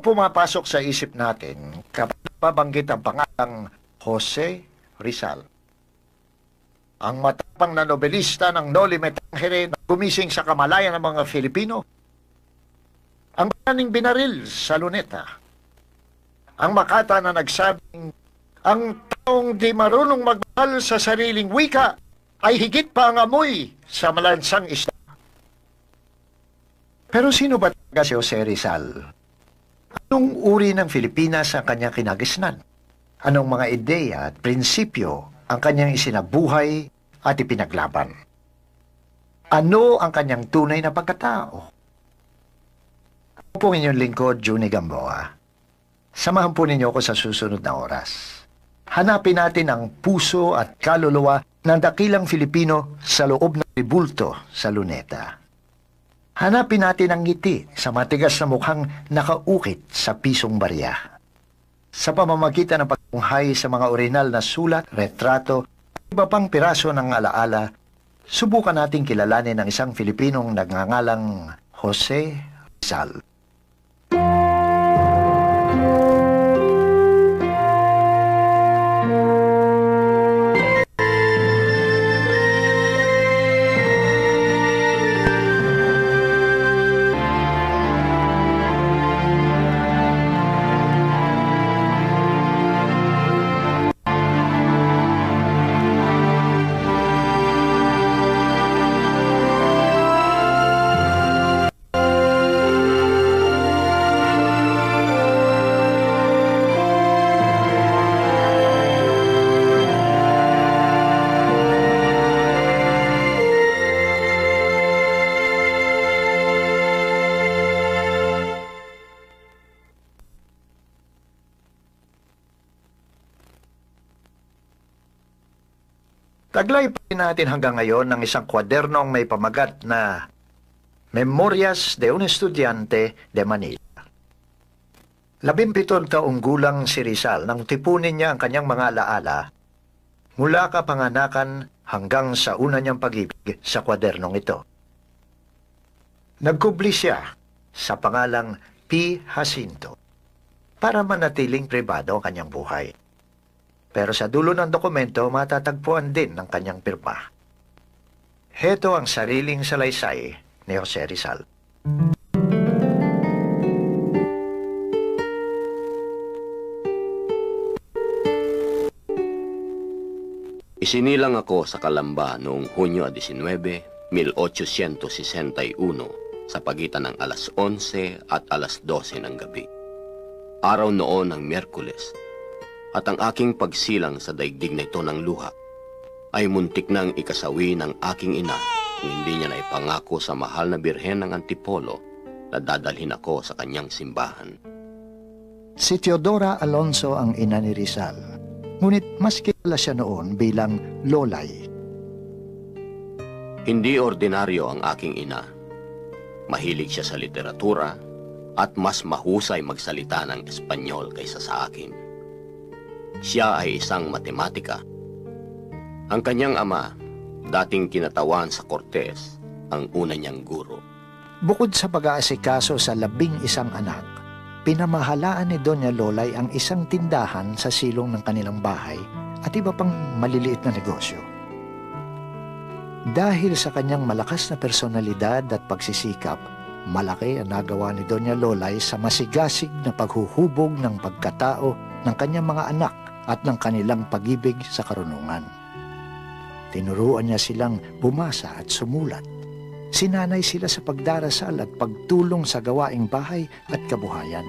pumapasok sa isip natin kapag pabanggit ang pangalang Jose Rizal. Ang matapang na nobelista ng Noli Me Tangere na gumising sa kamalayan ng mga Filipino. Ang bayaning binaril sa Luneta. Ang Makata na nagsabing ang taong di marunong magmahal sa sariling wika ay higit pa ang amoy sa malansang isda. Pero sino ba talaga si Jose Rizal? Anong uri ng Pilipinas ang kanyang kinagisnan? Anong mga ideya at prinsipyo ang kanyang isinabuhay at ipinaglaban? Ano ang kanyang tunay na pagkatao? Ako po inyong lingkod, Juni Gamboa. Samahan po ninyo ako sa susunod na oras. Hanapin natin ang puso at kaluluwa ng dakilang Filipino sa loob ng ribulto sa Luneta. Hanapin natin ang ngiti sa matigas na mukhang nakaukit sa pisong barya. Sa pamamagitan ng pagtunghay sa mga orinal na sulat, retrato, at iba pang piraso ng alaala, subukan nating kilalanin ang isang Filipinong nagngangalang Jose Rizal. Taglay pa rin natin hanggang ngayon ng isang kwadernong may pamagat na Memorias de un Estudiante de Manila. 17 taong gulang si Rizal nang tipunin niya ang kanyang mga alaala mula kapanganakan hanggang sa una niyang pag-ibig sa kwadernong ito. Nagkubli siya sa pangalang P. Jacinto para manatiling pribado ang kanyang buhay. Pero sa dulo ng dokumento, matatagpuan din ng kanyang pirma. Heto ang sariling salaysay ni Jose Rizal. Isinilang ako sa Calamba noong Hunyo 19, 1861 sa pagitan ng alas 11 at alas 12 ng gabi. Araw noon ng Miyerkules. At ang aking pagsilang sa daigdig na ito ng luha ay muntik nang ikasawi ng aking ina kung hindi niya na ipangako sa mahal na birhen ng Antipolo na dadalhin ako sa kanyang simbahan. Si Teodora Alonso ang ina ni Rizal, ngunit mas kilala siya noon bilang Lolay. Hindi ordinaryo ang aking ina. Mahilig siya sa literatura at mas mahusay magsalita ng Espanyol kaysa sa akin. Siya ay isang matematika. Ang kanyang ama, dating kinatawan sa Cortes, ang una niyang guro. Bukod sa pag-aasikaso sa 11 anak, pinamahalaan ni Doña Lolay ang isang tindahan sa silong ng kanilang bahay at iba pang maliliit na negosyo. Dahil sa kanyang malakas na personalidad at pagsisikap, malaki ang nagawa ni Doña Lolay sa masigasig na paghuhubog ng pagkatao ng kanyang mga anak at ng kanilang pag-ibig sa karunungan. Tinuruan niya silang bumasa at sumulat. Sinanay sila sa pagdarasal at pagtulong sa gawaing bahay at kabuhayan.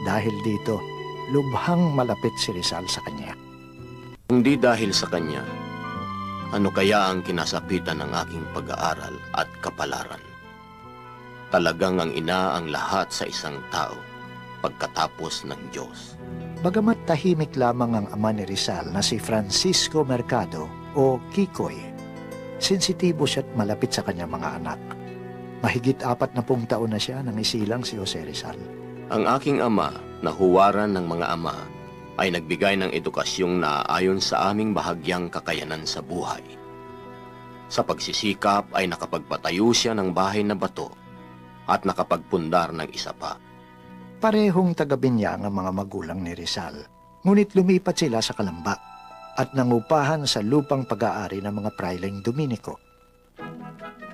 Dahil dito, lubhang malapit si Rizal sa kanya. Kung di dahil sa kanya, ano kaya ang kinasapitan ng aking pag-aaral at kapalaran? Talagang ang ina ang lahat sa isang tao pagkatapos ng Diyos. Bagamat tahimik lamang ang ama ni Rizal na si Francisco Mercado o Kikoy, sensitibo siya at malapit sa kanyang mga anak. Mahigit 40 taon na siya nang isilang si Jose Rizal. Ang aking ama na huwaran ng mga ama ay nagbigay ng edukasyong naaayon sa aming bahagyang kakayanan sa buhay. Sa pagsisikap ay nakapagpatayo siya ng bahay na bato at nakapagpundar ng isa pa. Parehong taga-Binyang ang mga magulang ni Rizal, ngunit lumipat sila sa Kalamba at nangupahan sa lupang pag-aari ng mga praileng Dominiko.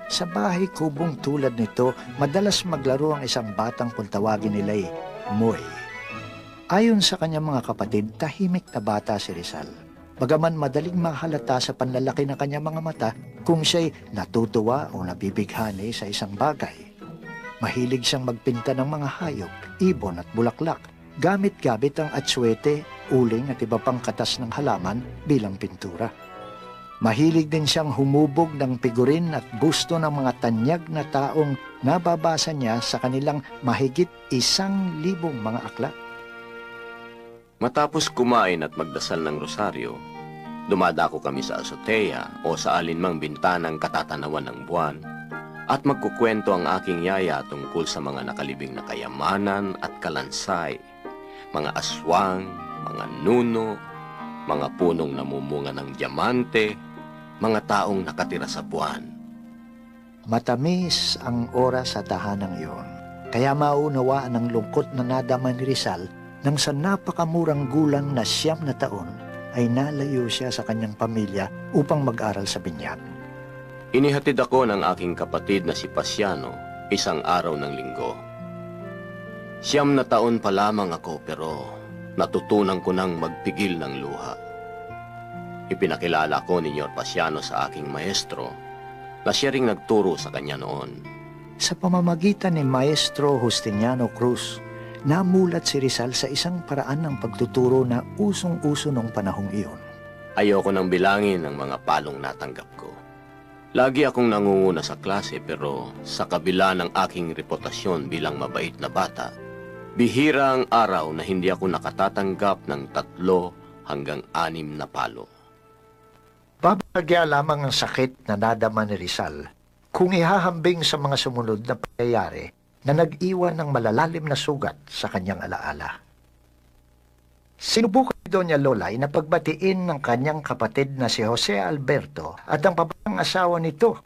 Sa bahay kubong tulad nito, madalas maglaro ang isang batang kung tawagin nila'y Moy. Ayon sa kanyang mga kapatid, tahimik na bata si Rizal. Bagaman madaling mahalata sa panlalaki ng kanyang mga mata kung siya'y natutuwa o nabibighani sa isang bagay. Mahilig siyang magpinta ng mga hayop, ibon at bulaklak, gamit-gamit ang atsuete, uling at iba pang katas ng halaman bilang pintura. Mahilig din siyang humubog ng figurin at busto ng mga tanyag na taong nababasa niya sa kanilang mahigit 1,000 mga aklat. Matapos kumain at magdasal ng rosaryo, dumadako kami sa azotea o sa alinmang bintanang katatanawan ng buwan at magkukwento ang aking yaya tungkol sa mga nakalibing na kayamanan at kalansay, mga aswang, mga nuno, mga punong namumunga ng diamante, mga taong nakatira sa buwan. Matamis ang oras sa tahanang iyon, kaya maunawaan ang lungkot na nadama ni Rizal nang sa napakamurang gulang na 9 na taon ay nalayo siya sa kanyang pamilya upang mag-aral sa Binyang. Inihatid ako ng aking kapatid na si Pasiano isang araw ng linggo. 9 na taon pa lamang ako pero natutunan ko nang magpigil ng luha. Ipinakilala ko ni Nyor Pasiano sa aking maestro na siya ring nagturo sa kanya noon. Sa pamamagitan ni Maestro Justiniano Cruz, namulat si Rizal sa isang paraan ng pagtuturo na usong-uso noong panahong iyon. Ayoko nang bilangin ang mga palong natanggap ko. Lagi akong nangunguna sa klase pero sa kabila ng aking reputasyon bilang mabait na bata, bihira ang araw na hindi ako nakatatanggap ng 3 hanggang 6 na palo. Babagya lamang ang sakit na nadama ni Rizal kung ihahambing sa mga sumunod na pangyayari na nag-iwan ng malalalim na sugat sa kanyang alaala. Sinubukan ni Doña Lolay na pagbatiin ng kanyang kapatid na si Jose Alberto at ang babaeng asawa nito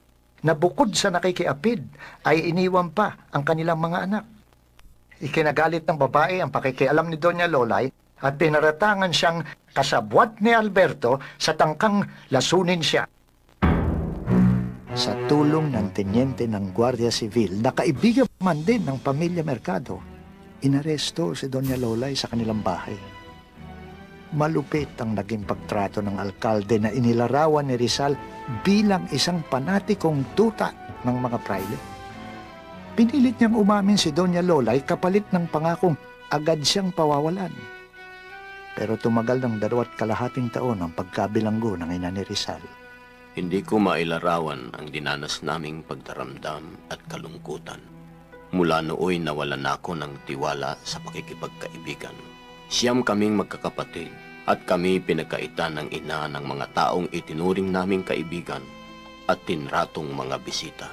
na bukod sa nakikiapid ay iniwan pa ang kanilang mga anak. Ikinagalit ng babae ang pakikialam ni Doña Lolay at pinaratangan siyang kasabwat ni Alberto sa tangkang lasunin siya. Sa tulong ng tenyente ng Guardia Civil na kaibigan man din ng pamilya Mercado, inaresto si Doña Lolay sa kanilang bahay. Malupit ang naging pagtrato ng alkalde na inilarawan ni Rizal bilang isang panatikong tuta ng mga praile. Pinilit niyang umamin si Doña Lolay kapalit ng pangakong agad siyang pawawalan. Pero tumagal ng 2.5 taon ang pagkabilanggo ng ina ni Rizal. Hindi ko mailarawan ang dinanas naming pagdaramdam at kalungkutan. Mula nooy nawalan ako ng tiwala sa pakikipagkaibigan. 9 kaming magkakapatid at kami pinagkaitan ng ina ng mga taong itinuring naming kaibigan at tinratong mga bisita.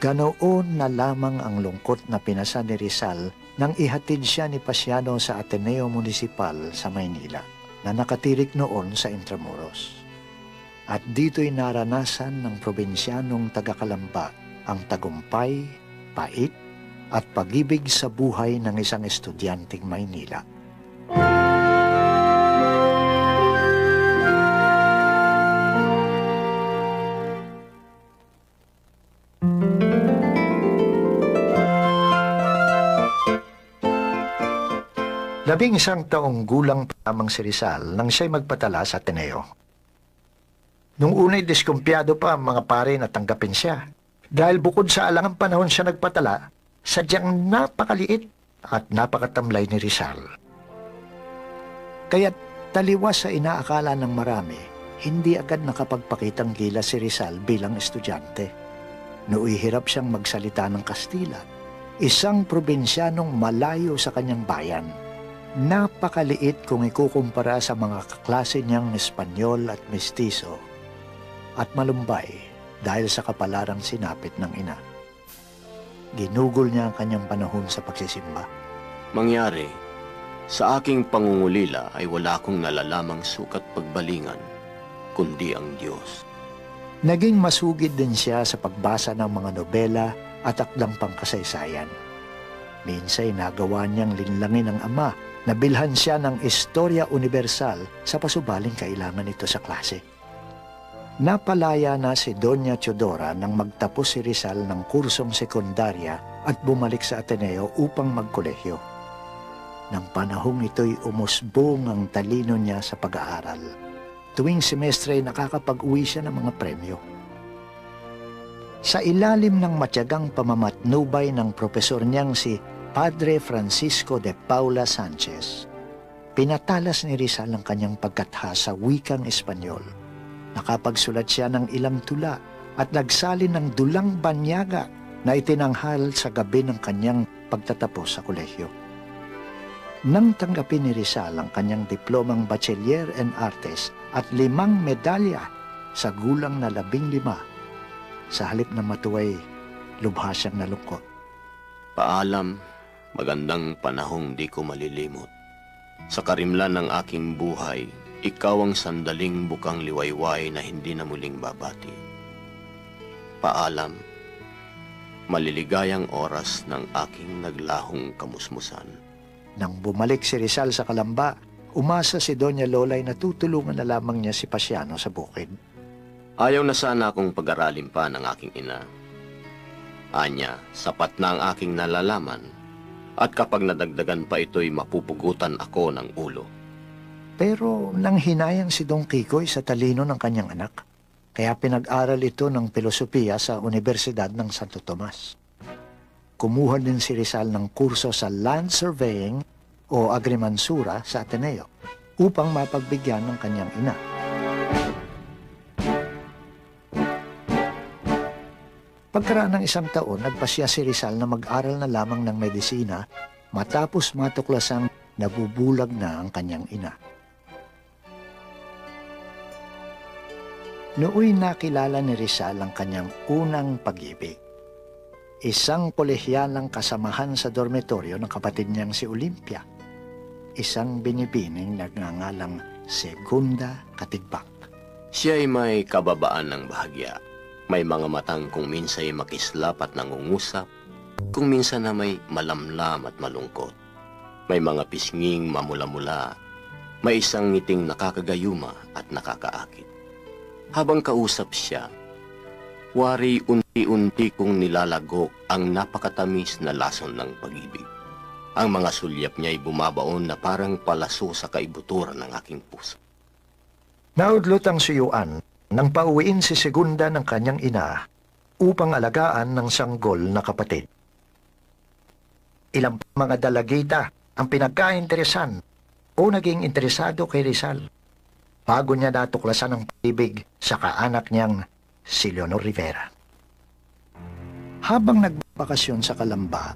Ganoon na lamang ang lungkot na pinasa ni Rizal nang ihatid siya ni Pasiano sa Ateneo Municipal sa Maynila na nakatirik noon sa Intramuros. At dito'y naranasan ng probinsyanong taga-Kalamba ang tagumpay, pait at pag-ibig sa buhay ng isang estudyanteng Maynila. Labing 1 taong gulang pa lamang si Rizal nang siya'y magpatala sa Ateneo. Nung una'y diskumpiyado pa ang mga pare na tanggapin siya. Dahil bukod sa alangang panahon siya nagpatala, sadyang napakaliit at napakatamlay ni Rizal. Kaya't taliwas sa inaakala ng marami, hindi agad nakapagpakitang gilas si Rizal bilang estudyante. Nooy hirap siyang magsalita ng Kastila, isang probinsyanong malayo sa kanyang bayan. Napakaliit kung ikukumpara sa mga kaklase niyang Espanyol at Mestizo, at malumbay dahil sa kapalarang sinapit ng ina. Ginugol niya ang kanyang panahon sa pagsisimba. Mangyari, sa aking pangungulila ay wala akong nalalamang sukat pagbalingan, kundi ang Diyos. Naging masugid din siya sa pagbasa ng mga nobela at akdang pangkasaysayan. Minsay nagawa niyang linlangin ng ama na bilhan siya ng Istorya Universal sa pasubaling kailangan nito sa klase. Napalaya na si Doña Teodora nang magtapos si Rizal ng kursong sekundarya at bumalik sa Ateneo upang magkolehyo. Nang panahong ito'y umusbong ang talino niya sa pag-aaral. Tuwing semestre ay nakakapag-uwi siya ng mga premyo. Sa ilalim ng matyagang pamamatnubay ng profesor niyang si Padre Francisco de Paula Sanchez, pinatalas ni Rizal ang kanyang pagkatha sa wikang Espanyol. Nakapagsulat siya ng ilang tula at nagsalin ng dulang banyaga na itinanghal sa gabi ng kanyang pagtatapos sa kolehiyo. Nang tanggapin ni Rizal ang kanyang diplomang Bachelier en Artes at 5 medalya sa gulang na 15, sa halip na matuway, lubha siyang nalungkot. Paalam, magandang panahong di ko malilimot. Sa karimlan ng aking buhay, ikaw ang sandaling bukang liwayway na hindi na muling babati. Paalam, maliligayang oras ng aking naglahong kamusmusan. Nang bumalik si Rizal sa Calamba, umasa si Doña Lolay na tutulungan na lamang niya si Pasiano sa bukid. Ayaw na sana akong pag-aralin pa ng aking ina. Anya, sapat na ang aking nalalaman at kapag nadagdagan pa ito'y mapupugutan ako ng ulo. Pero nang hinayang si Don Kikoy sa talino ng kanyang anak, kaya pinag-aral ito ng filosofiya sa Universidad ng Santo Tomas. Kumuha din si Rizal ng kurso sa Land Surveying o Agrimansura sa Ateneo upang mapagbigyan ng kanyang ina. Pagkaraan ng 1 taon, nagpasya si Rizal na mag-aral na lamang ng medisina matapos matuklasang nabubulag na ang kanyang ina. Nooy nakilala ni Rizal ang kanyang unang pag-ibig. Isang kolehyalang kasamahan sa dormitoryo ng kapatid niyang si Olimpia. Isang binibining nagngangalang Segunda Katigbak. Siya ay may kababaan ng bahagya. May mga matang kung minsa'y makislap at nangungusap, kung minsan na may malamlam at malungkot. May mga pisnging mamula-mula, may isang ngiting nakakagayuma at nakakaakit. Habang kausap siya, wari unti-unti kong nilalago ang napakatamis na lason ng pag-ibig. Ang mga sulyap niya'y bumabaon na parang palaso sa kaibuturan ng aking puso. Naudlot ang suyuan nang pauwiin si Segunda ng kanyang ina upang alagaan ng sanggol na kapatid. Ilang mga dalagita ang pinagkainteresan o naging interesado kay Rizal bago niya natuklasan ang pag-ibig sa kaanak niyang si Leonor Rivera. Habang nagbakasyon sa Calamba,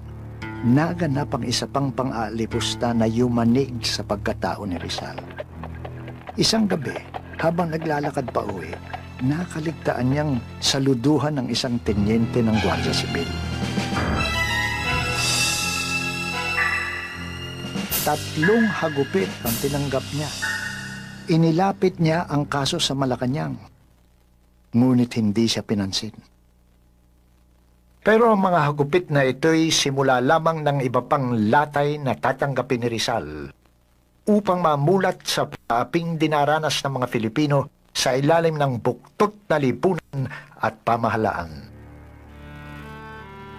naganap ang isa pang pang-aalipusta na yumanig sa pagkatao ni Rizal. Isang gabi, habang naglalakad pa uwi, nakaligtaan niyang saluduhan ng isang tenyente ng Guardia Sibil. 3 hagupit ang tinanggap niya. Inilapit niya ang kaso sa Malacanang, ngunit hindi siya pinansin. Pero ang mga hagupit na ito'y simula lamang ng iba pang latay na tatanggapin ni Rizal upang mamulat sa paaping dinaranas ng mga Filipino sa ilalim ng buktot na lipunan at pamahalaan.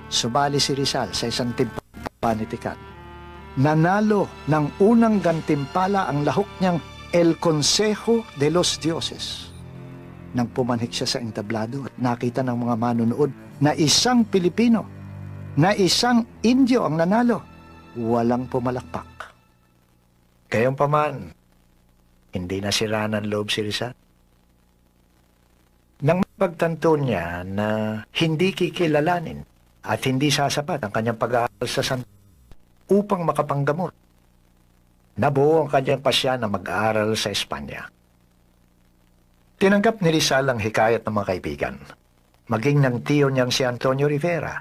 Subali si Rizal sa isang panitikan. Nanalo ng unang gantimpala ang lahok niyang El Consejo de los Dioses. Nang pumanhik siya sa entablado at nakita ng mga manonood na isang Pilipino, na isang Indio ang nanalo, walang pumalakpak. Gayunpaman, hindi nasira ng loob si Rizal. Nang pagtanto niya na hindi kikilalanin at hindi sasapat ang kanyang pag-aaral sa San upang makapanggamot, nabuo ang kanyang pasya na mag-aaral sa Espanya. Tinanggap ni Rizal ang hikayat ng mga kaibigan, maging ng tiyo niyang si Antonio Rivera,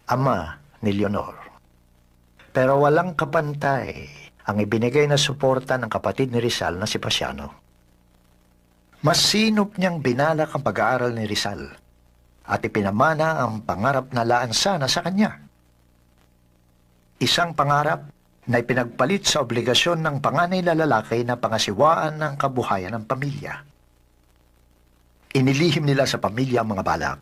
ama ni Leonor. Pero walang kapantay ang ibinigay na suporta ng kapatid ni Rizal na si Pasiano. Mas sinop niyang binalak ang pag-aaral ni Rizal at ipinamana ang pangarap na laan sana sa kanya. Isang pangarap na ipinagpalit sa obligasyon ng panganay na lalaki na pangasiwaan ng kabuhayan ng pamilya. Inilihim nila sa pamilya ang mga balak.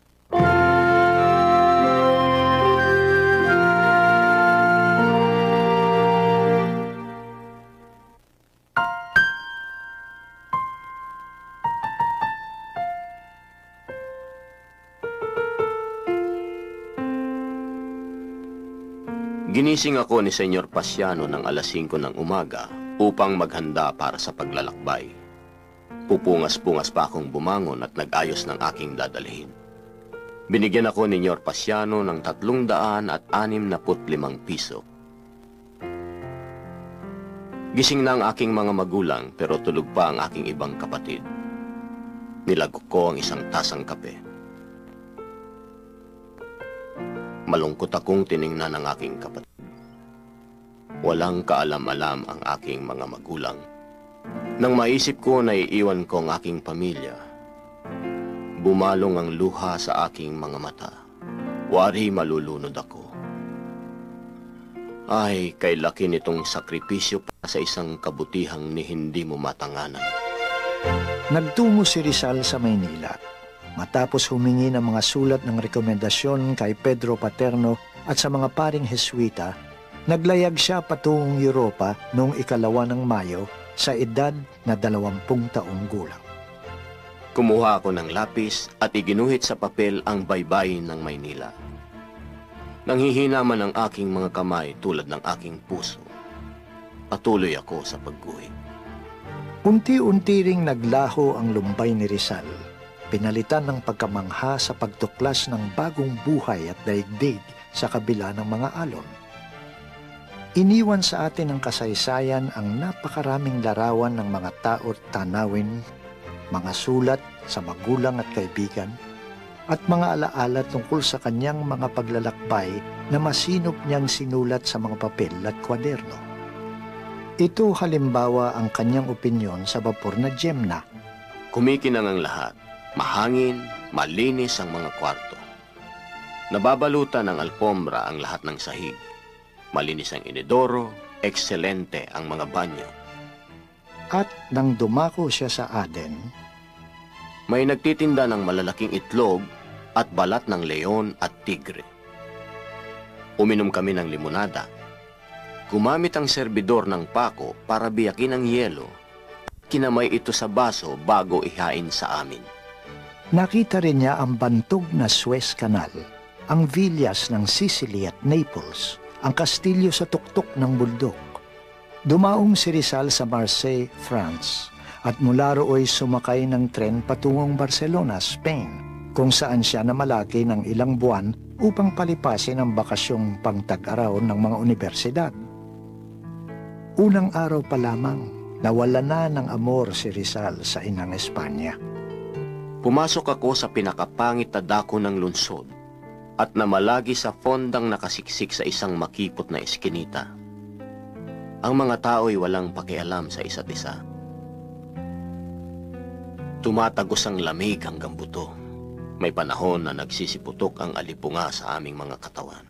Ginising ako ni Senyor Pasiano ng alas 5 ng umaga upang maghanda para sa paglalakbay. Pupungas-pungas pa akong bumangon at nag-ayos ng aking dadalhin. Binigyan ako ni Senyor Pasiano ng 365 piso. Gising na ang aking mga magulang pero tulog pa ang aking ibang kapatid. Nilagok ko ang isang tasang kape. Malungkot akong tiningnan ng aking kapatid. Walang kaalam-alam ang aking mga magulang. Nang maisip ko na iiwan ko ang aking pamilya, bumalong ang luha sa aking mga mata. Wari malulunod ako. Ay, kay laki nitong sakripisyo para sa isang kabutihang ni hindi mo matanganan. Nagtungo si Rizal sa Maynila matapos humingi ng mga sulat ng rekomendasyon kay Pedro Paterno at sa mga paring Heswita. Naglayag siya patungong Europa noong 2 ng Mayo sa edad na 20 taong gulang. Kumuha ako ng lapis at iginuhit sa papel ang baybayin ng Maynila. Nanghihina man ang aking mga kamay tulad ng aking puso. Patuloy ako sa pagguhit. Unti-unti ring naglaho ang lumbay ni Rizal. Pinalitan ng pagkamangha sa pagtuklas ng bagong buhay at daigdig sa kabila ng mga alon. Iniwan sa atin ng kasaysayan ang napakaraming larawan ng mga tao't tanawin, mga sulat sa magulang at kaibigan, at mga alaala tungkol sa kanyang mga paglalakbay na masinop niyang sinulat sa mga papel at kwaderno. Ito halimbawa ang kanyang opinyon sa bapor na Jemna. Kumikinang ang lahat. Mahangin, malinis ang mga kwarto. Nababalutan ng alpombra ang lahat ng sahig. Malinis ang inidoro, ekselente ang mga banyo. At nang dumako siya sa Aden, may nagtitinda ng malalaking itlog at balat ng leon at tigre. Uminom kami ng limonada. Gumamit ang serbidor ng pako para biyakin ang yelo. Kinamay ito sa baso bago ihain sa amin. nakita rin niya ang bantog na Suez Canal, ang villas ng Sicily at Naples, ang kastilyo sa tuktok ng bundok. Dumaong si Rizal sa Marseille, France, at mula rooy sumakay ng tren patungong Barcelona, Spain, kung saan siya namalaki ng ilang buwan upang palipasin ang bakasyong pangtag-araw ng mga universidad. Unang araw pa lamang, nawala na ng amor si Rizal sa inang Espanya. Pumasok ako sa pinakapangit na dako ng lungsod at namalagi sa fondang nakasiksik sa isang makipot na eskinita. Ang mga tao'y walang pakialam sa isa't isa. Tumatagos ang lamig hanggang buto. May panahon na nagsisiputok ang alipunga sa aming mga katawan.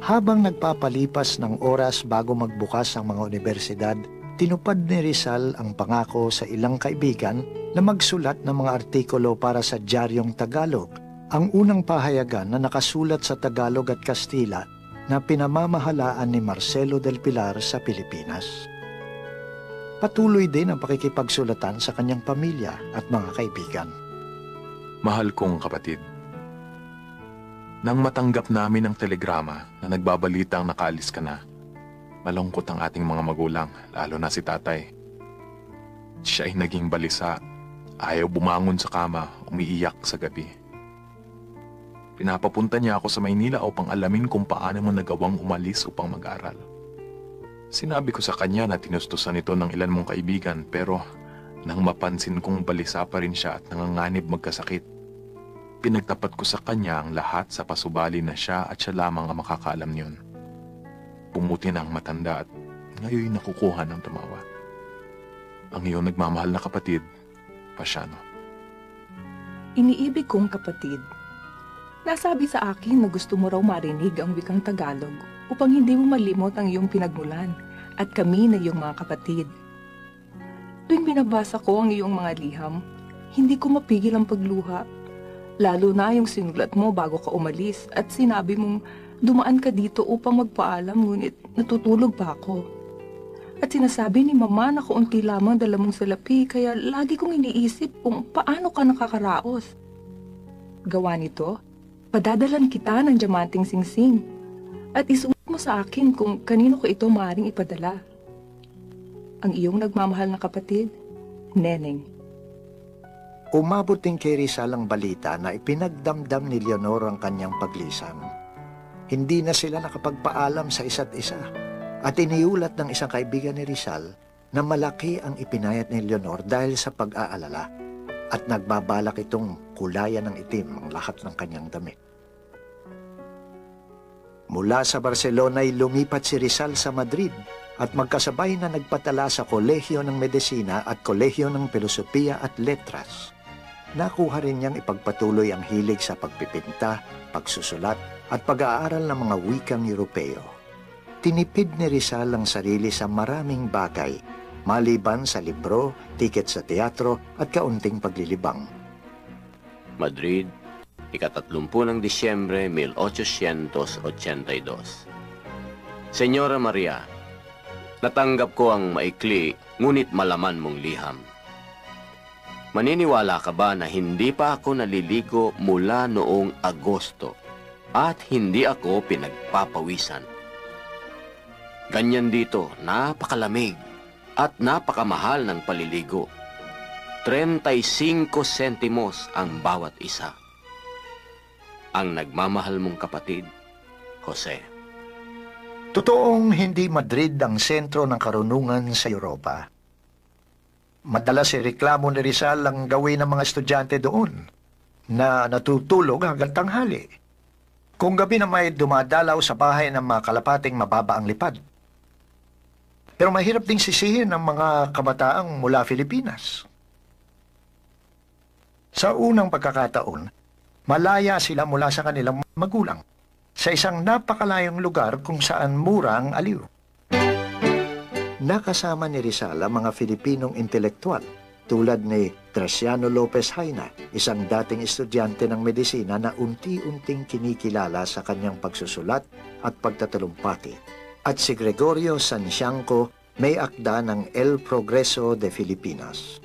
Habang nagpapalipas ng oras bago magbukas ang mga universidad, tinupad ni Rizal ang pangako sa ilang kaibigan na magsulat ng mga artikulo para sa Diaryong Tagalog, ang unang pahayagan na nakasulat sa Tagalog at Kastila na pinamamahalaan ni Marcelo del Pilar sa Pilipinas. Patuloy din ang pakikipagsulatan sa kanyang pamilya at mga kaibigan. Mahal kong kapatid, nang matanggap namin ang telegrama na nagbabalitang nakaalis ka na, malungkot ang ating mga magulang, lalo na si tatay. Siya ay naging balisa, ayaw bumangon sa kama, umiiyak sa gabi. Pinapapunta niya ako sa Maynila upang alamin kung paano mo nagawang umalis upang mag-aral. Sinabi ko sa kanya na tinustusan ito ng ilan mong kaibigan, pero nang mapansin kong balisa pa rin siya at nanganganib magkasakit, pinagtapat ko sa kanya ang lahat sa pasubali na siya at siya lamang ang makakaalam niyon. Pumuti na ang matanda at ngayon nakukuha ng tumawa. Ang iyong nagmamahal na kapatid, Pasiano. Iniibig kong kapatid, Nasabi sa akin na gusto mo raw marinig ang wikang Tagalog upang hindi mo malimot ang iyong pinagmulan at kami na iyong mga kapatid. Tuwing binabasa ko ang iyong mga liham, hindi ko mapigil ang pagluha. Lalo na yung sinulat mo bago ka umalis at sinabi mong dumaan ka dito upang magpaalam ngunit natutulog pa ako. At sinasabi ni Mama na kaunti lamang dala mong salapi kaya lagi kong iniisip kung paano ka nakakaraos. Gawa nito, padadalan kita ng diamanting singsing at isuot mo sa akin kung kanino ko ito maaaring ipadala. Ang iyong nagmamahal na kapatid, Neneng. Umabot din kay Rizal ang balita na ipinagdamdam ni Leonor ang kanyang paglisan. Hindi na sila nakapagpaalam sa isa't isa at iniulat ng isang kaibigan ni Rizal na malaki ang ipinayat ni Leonor dahil sa pag-aalala at nagbabalak itong kulayan ng itim ang lahat ng kanyang damit. Mula sa Barcelona ay lumipat si Rizal sa Madrid at magkasabay na nagpatala sa Kolehiyo ng Medisina at Kolehiyo ng Pilosopiya at Letras. Nakuha rin niyang ipagpatuloy ang hilig sa pagpipinta, pagsusulat at pag-aaral ng mga wikang Europeo. Tinipid ni Rizal ang sarili sa maraming bagay, maliban sa libro, tiket sa teatro at kaunting paglilibang. Madrid, ika-30 ng Disyembre 1882. Senyora Maria, natanggap ko ang maikli ngunit malaman mong liham. Maniniwala ka ba na hindi pa ako naliligo mula noong Agosto at hindi ako pinagpapawisan? Ganyan dito, napakalamig at napakamahal ng paliligo. 35 sentimos ang bawat isa. Ang nagmamahal mong kapatid, Jose. Totoong hindi Madrid ang sentro ng karunungan sa Europa. Madalas reklamo ni Rizal ang gawin ng mga estudyante doon na natutulog hanggang tanghali. Kung gabi na may dumadalaw sa bahay ng mga kalapating mababa ang lipad. Pero mahirap ding sisihin ang mga kabataang mula Pilipinas. Sa unang pagkakataon, malaya sila mula sa kanilang magulang sa isang napakalayong lugar kung saan mura ang aliw. Nakasama ni Rizal ang mga Filipinong intelektual tulad ni Graciano Lopez Haina, isang dating estudyante ng medisina na unti-unting kinikilala sa kanyang pagsusulat at pagtatalumpati, at si Gregorio Santiago, may akda ng El Progreso de Filipinas.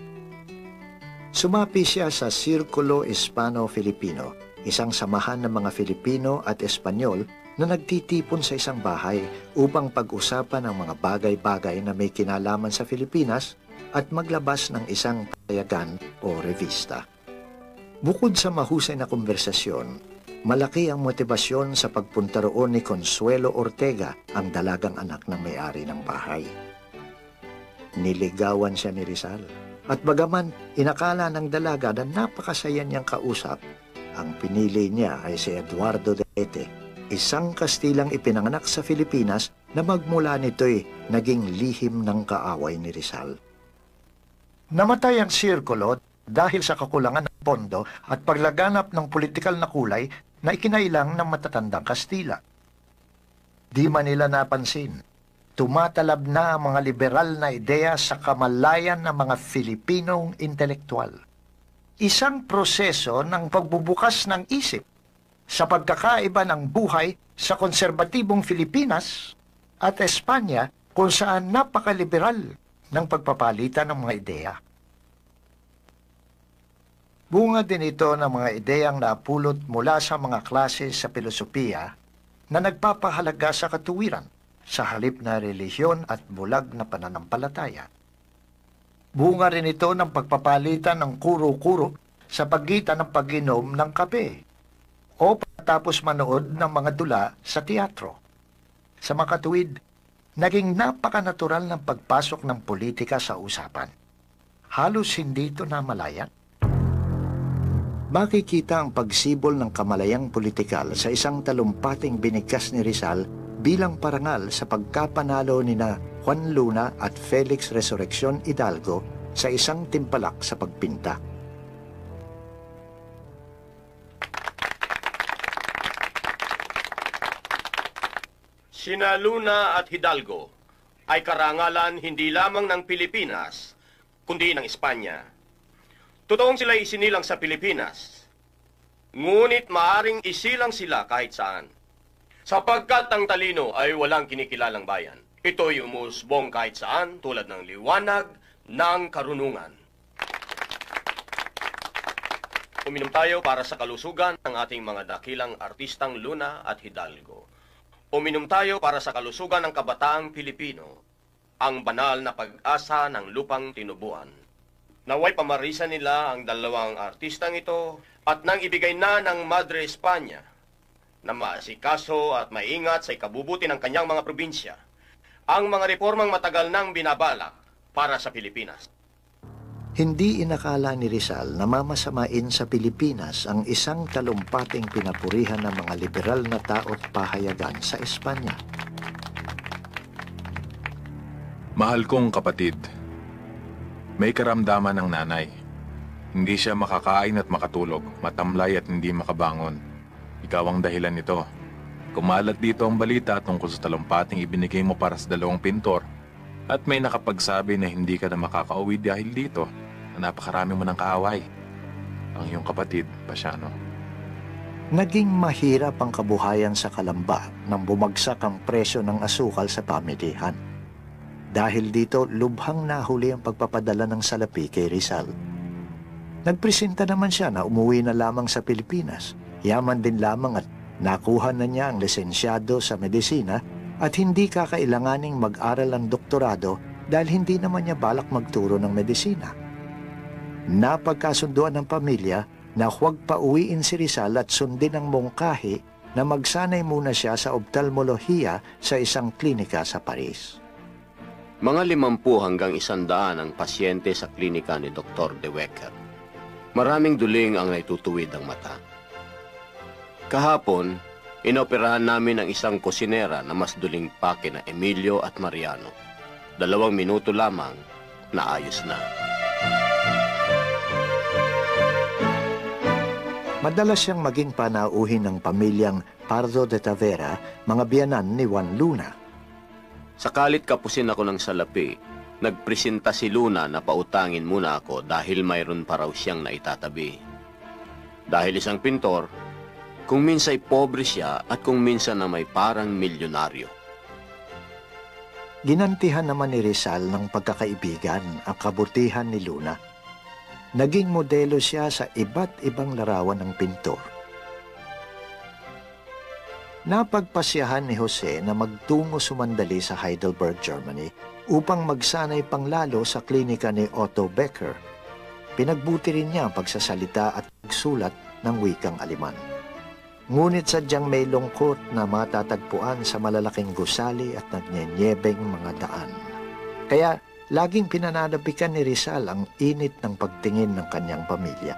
Sumapi siya sa Sirkulo Hispano-Filipino, isang samahan ng mga Filipino at Espanyol na nagtitipon sa isang bahay upang pag-usapan ang mga bagay-bagay na may kinalaman sa Pilipinas at maglabas ng isang payagan o revista. Bukod sa mahusay na konversasyon, malaki ang motibasyon sa pagpunta roon ni Consuelo Ortega, ang dalagang anak ng may-ari ng bahay. Niligawan siya ni Rizal, at bagaman inakala ng dalaga na napakasaya niyang kausap, ang pinili niya ay si Eduardo de Ete, isang Kastilang ipinanganak sa Pilipinas na magmula nito'y naging lihim ng kaaway ni Rizal. Namatay ang sirkulo dahil sa kakulangan ng pondo at paglaganap ng politikal na kulay na ikinailang ng matatandang Kastila. Di man nila napansin, tumatalab na ang mga liberal na ideya sa kamalayan ng mga Filipinong intelektual. Isang proseso ng pagbubukas ng isip sa pagkakaiba ng buhay sa konserbatibong Filipinas at Espanya kung saan napakaliberal ng pagpapalitan ng mga ideya. Bunga din ito ng mga ideyang napulot mula sa mga klase sa filosofiya na nagpapahalaga sa katuwiran sa halip na relihiyon at bulag na pananampalataya. Bunga rin ito ng pagpapalitan ng kuro-kuro sa pagitan ng pag-inom ng kape o pagkatapos manood ng mga dula sa teatro. Sa makatuwid, naging napakanatural ng pagpasok ng politika sa usapan. Halos hindi ito namalayan. Makikita ang pagsibol ng kamalayang politikal sa isang talumpating binigkas ni Rizal bilang parangal sa pagkapanalo nina Juan Luna at Felix Resurrección Hidalgo sa isang timpalak sa pagpinta. Sina Luna at Hidalgo ay karangalan hindi lamang ng Pilipinas, kundi ng Espanya. Totoong sila isinilang sa Pilipinas, ngunit maaring isilang sila kahit saan. Sapagkat ang talino ay walang kinikilalang bayan. Ito'y umusbong kahit saan tulad ng liwanag ng karunungan. Uminom tayo para sa kalusugan ng ating mga dakilang artistang Luna at Hidalgo. Uminom tayo para sa kalusugan ng kabataang Pilipino, ang banal na pag-asa ng lupang tinubuan. Naway pamarisan nila ang dalawang artistang ito at nang ibigay na ng Madre Espanya na maasikaso at maingat sa ikabubuti ng kanyang mga probinsya ang mga reformang matagal nang binabalak para sa Pilipinas. Hindi inakala ni Rizal na mamasamain sa Pilipinas ang isang talumpating pinapurihan ng mga liberal na tao't pahayagan sa Espanya. Mahal kong kapatid, may karamdaman ng nanay. Hindi siya makakain at makatulog, matamlay at hindi makabangon. Ikaw ang dahilan nito. Kumalat dito ang balita tungkol sa talumpating ibinigay mo para sa dalawang pintor at may nakapagsabi na hindi ka na makakauwi dahil dito na napakarami mo ng kaaway. Ang iyong kapatid, Pasiano. Naging mahirap ang kabuhayan sa Kalamba nang bumagsak ang presyo ng asukal sa pamilihan. Dahil dito, lubhang nahuli ang pagpapadala ng salapi kay Rizal. Nagpresenta naman siya na umuwi na lamang sa Pilipinas. Yaman din lamang at nakuha na niya ang lisensyado sa medisina at hindi kakailanganing mag-aral ang doktorado dahil hindi naman niya balak magturo ng medisina. Napagkasunduan ng pamilya na huwag pauwiin si Rizal at sundin ang mungkahi na magsanay muna siya sa ophthalmolohiya sa isang klinika sa Paris. Mga 50 hanggang 100 ang pasyente sa klinika ni Dr. De Wecker. Maraming duling ang naitutuwid ang mata. Kahapon, inoperahan namin ang isang kusinera na mas duling pa kina Emilio at Mariano. 2 minuto lamang, naayos na. Madalas siyang maging panauhin ng pamilyang Pardo de Tavera, mga biyanan ni Juan Luna. Sakalit kapusin ako ng salapi, nagpresenta si Luna na pautangin muna ako dahil mayroon pa raw siyang naitatabi. Dahil isang pintor, kung minsa'y pobre siya at kung minsan na may parang milyonaryo. Ginantihan naman ni Rizal ng pagkakaibigan ang kabutihan ni Luna. Naging modelo siya sa iba't ibang larawan ng pintor. Napagpasyahan ni Jose na magtungo sumandali sa Heidelberg, Germany upang magsanay panglalo sa klinika ni Otto Becker. Pinagbuti rin niya ang pagsasalita at pagsulat ng wikang Aleman. Ngunit sadyang may lungkot na matatagpuan sa malalaking gusali at nagnyenyebeng mga daan. Kaya laging pinananabikan ni Rizal ang init ng pagtingin ng kanyang pamilya.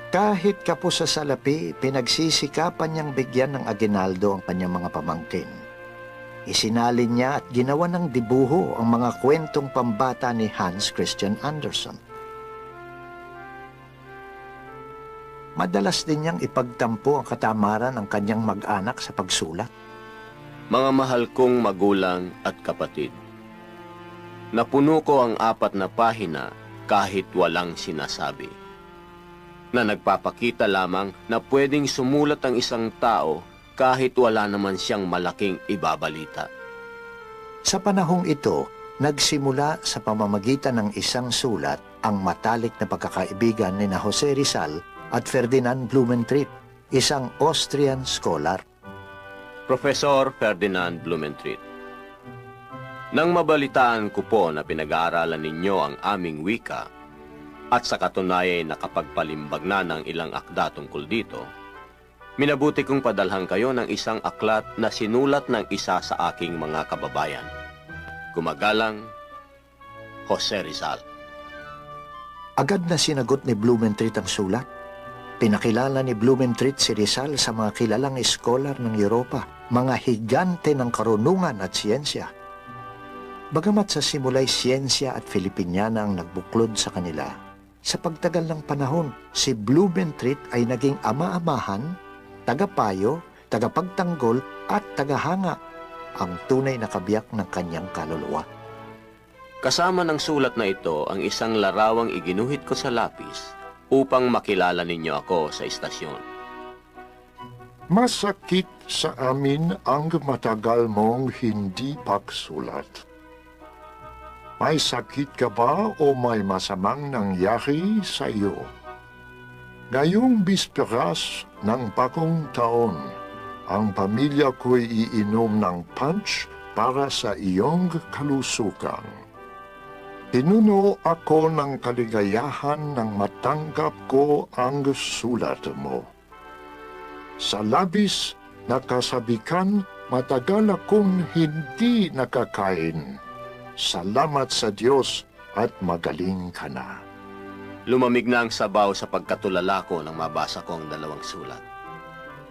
Kahit kapos sa salapi, pinagsisikapan niyang bigyan ng aginaldo ang kanyang mga pamangkin. Isinalin niya at ginawa ng dibuho ang mga kwentong pambata ni Hans Christian Andersen. Madalas din niyang ipagtampo ang katamaran ng kanyang mag-anak sa pagsulat. Mga mahal kong magulang at kapatid, napuno ko ang 4 na pahina kahit walang sinasabi, na nagpapakita lamang na pwedeng sumulat ang isang tao kahit wala naman siyang malaking ibabalita. Sa panahong ito, nagsimula sa pamamagitan ng isang sulat ang matalik na pagkakaibigan ni Jose Rizal at Ferdinand Blumentritt, isang Austrian scholar. Professor Ferdinand Blumentritt, nang mabalitaan ko po na pinag-aaralan ninyo ang aming wika at sa katunayan nakapagpalimbag na ng ilang akda tungkol dito, minabuti kong padalhan kayo ng isang aklat na sinulat ng isa sa aking mga kababayan. Gumagalang, Jose Rizal. Agad na sinagot ni Blumentritt ang sulat. Pinakilala ni Blumentritt si Rizal sa mga kilalang eskolar ng Europa, mga higante ng karunungan at siyensya. Bagamat sa simula'y siyensya at Filipiniana ang nagbuklod sa kanila, sa pagtagal ng panahon, si Blumentritt ay naging ama-amahan, tagapayo, tagapagtanggol at tagahanga ang tunay na kabiyak ng kanyang kaluluwa. Kasama ng sulat na ito ang isang larawang iginuhit ko sa lapis upang makilala ninyo ako sa istasyon. Masakit sa amin ang matagal mong hindi pagsulat. May sakit ka ba o may masamang nangyari sa iyo? Ngayong bisperas ng bagong taon, ang pamilya ko'y iinom ng punch para sa iyong kalusugan. Pinuno ako ng kaligayahan nang matanggap ko ang sulat mo. Sa labis na kasabikan, matagal akong hindi nakakain. Salamat sa Diyos at magaling ka na. Lumamig na ang sabaw sa pagkatulala ko nang mabasa ko ang dalawang sulat.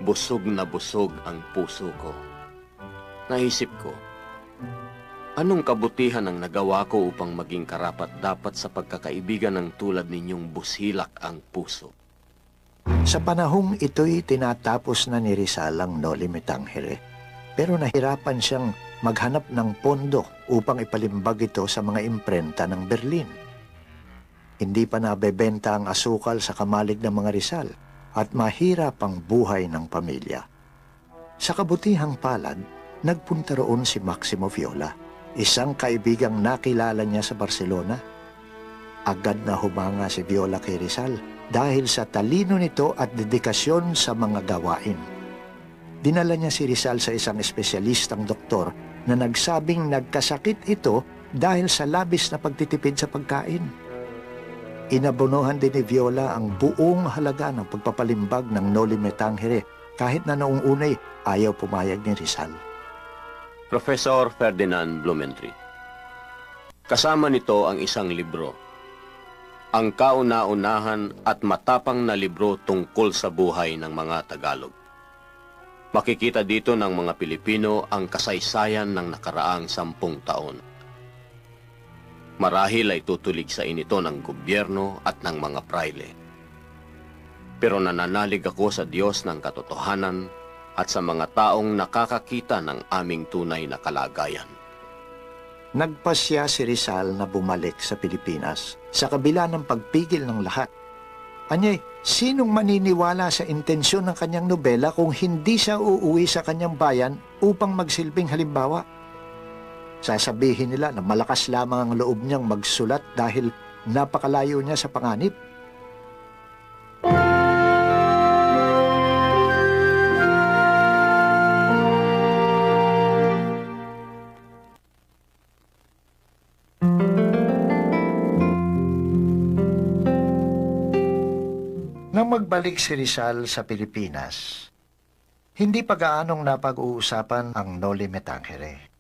Busog na busog ang puso ko. Naisip ko, anong kabutihan ang nagawa ko upang maging karapat-dapat sa pagkakaibigan ng tulad ninyong busilak ang puso? Sa panahong ito'y tinatapos na ni Rizal ang Noli Me Tangere, pero nahirapan siyang maghanap ng pondo upang ipalimbag ito sa mga imprenta ng Berlin. Hindi pa nabebenta ang asukal sa kamalig ng mga Rizal at mahirap ang buhay ng pamilya. Sa kabutihang palad, nagpunta roon si Maximo Viola, isang kaibigang nakilala niya sa Barcelona. Agad na humanga si Viola kay Rizal dahil sa talino nito at dedikasyon sa mga gawain. Dinala niya si Rizal sa isang espesyalistang doktor na nagsabing nagkasakit ito dahil sa labis na pagtitipid sa pagkain. Inabonohan din ni Viola ang buong halaga ng pagpapalimbag ng Noli Me Tangere kahit na noong unay ayaw pumayag ni Rizal. Professor Ferdinand Blumentritt. Kasama nito ang isang libro. Ang kauna-unahan at matapang na libro tungkol sa buhay ng mga Tagalog. Makikita dito ng mga Pilipino ang kasaysayan ng nakaraang 10 taon. Marahil ay tutulig sa inito ng gobyerno at ng mga praile. Pero nananalig ako sa Diyos ng katotohanan at sa mga taong nakakakita ng aming tunay na kalagayan. Nagpasya si Rizal na bumalik sa Pilipinas sa kabila ng pagpigil ng lahat. Anyay, sinong maniniwala sa intensyon ng kanyang nobela kung hindi siya uuwi sa kanyang bayan upang magsilbing halimbawa? Sasabihin nila na malakas lamang ang loob niyang magsulat dahil napakalayo niya sa panganib. Nang magbalik si Rizal sa Pilipinas, hindi pa gaanong napag-uusapan ang Noli Me Tangere.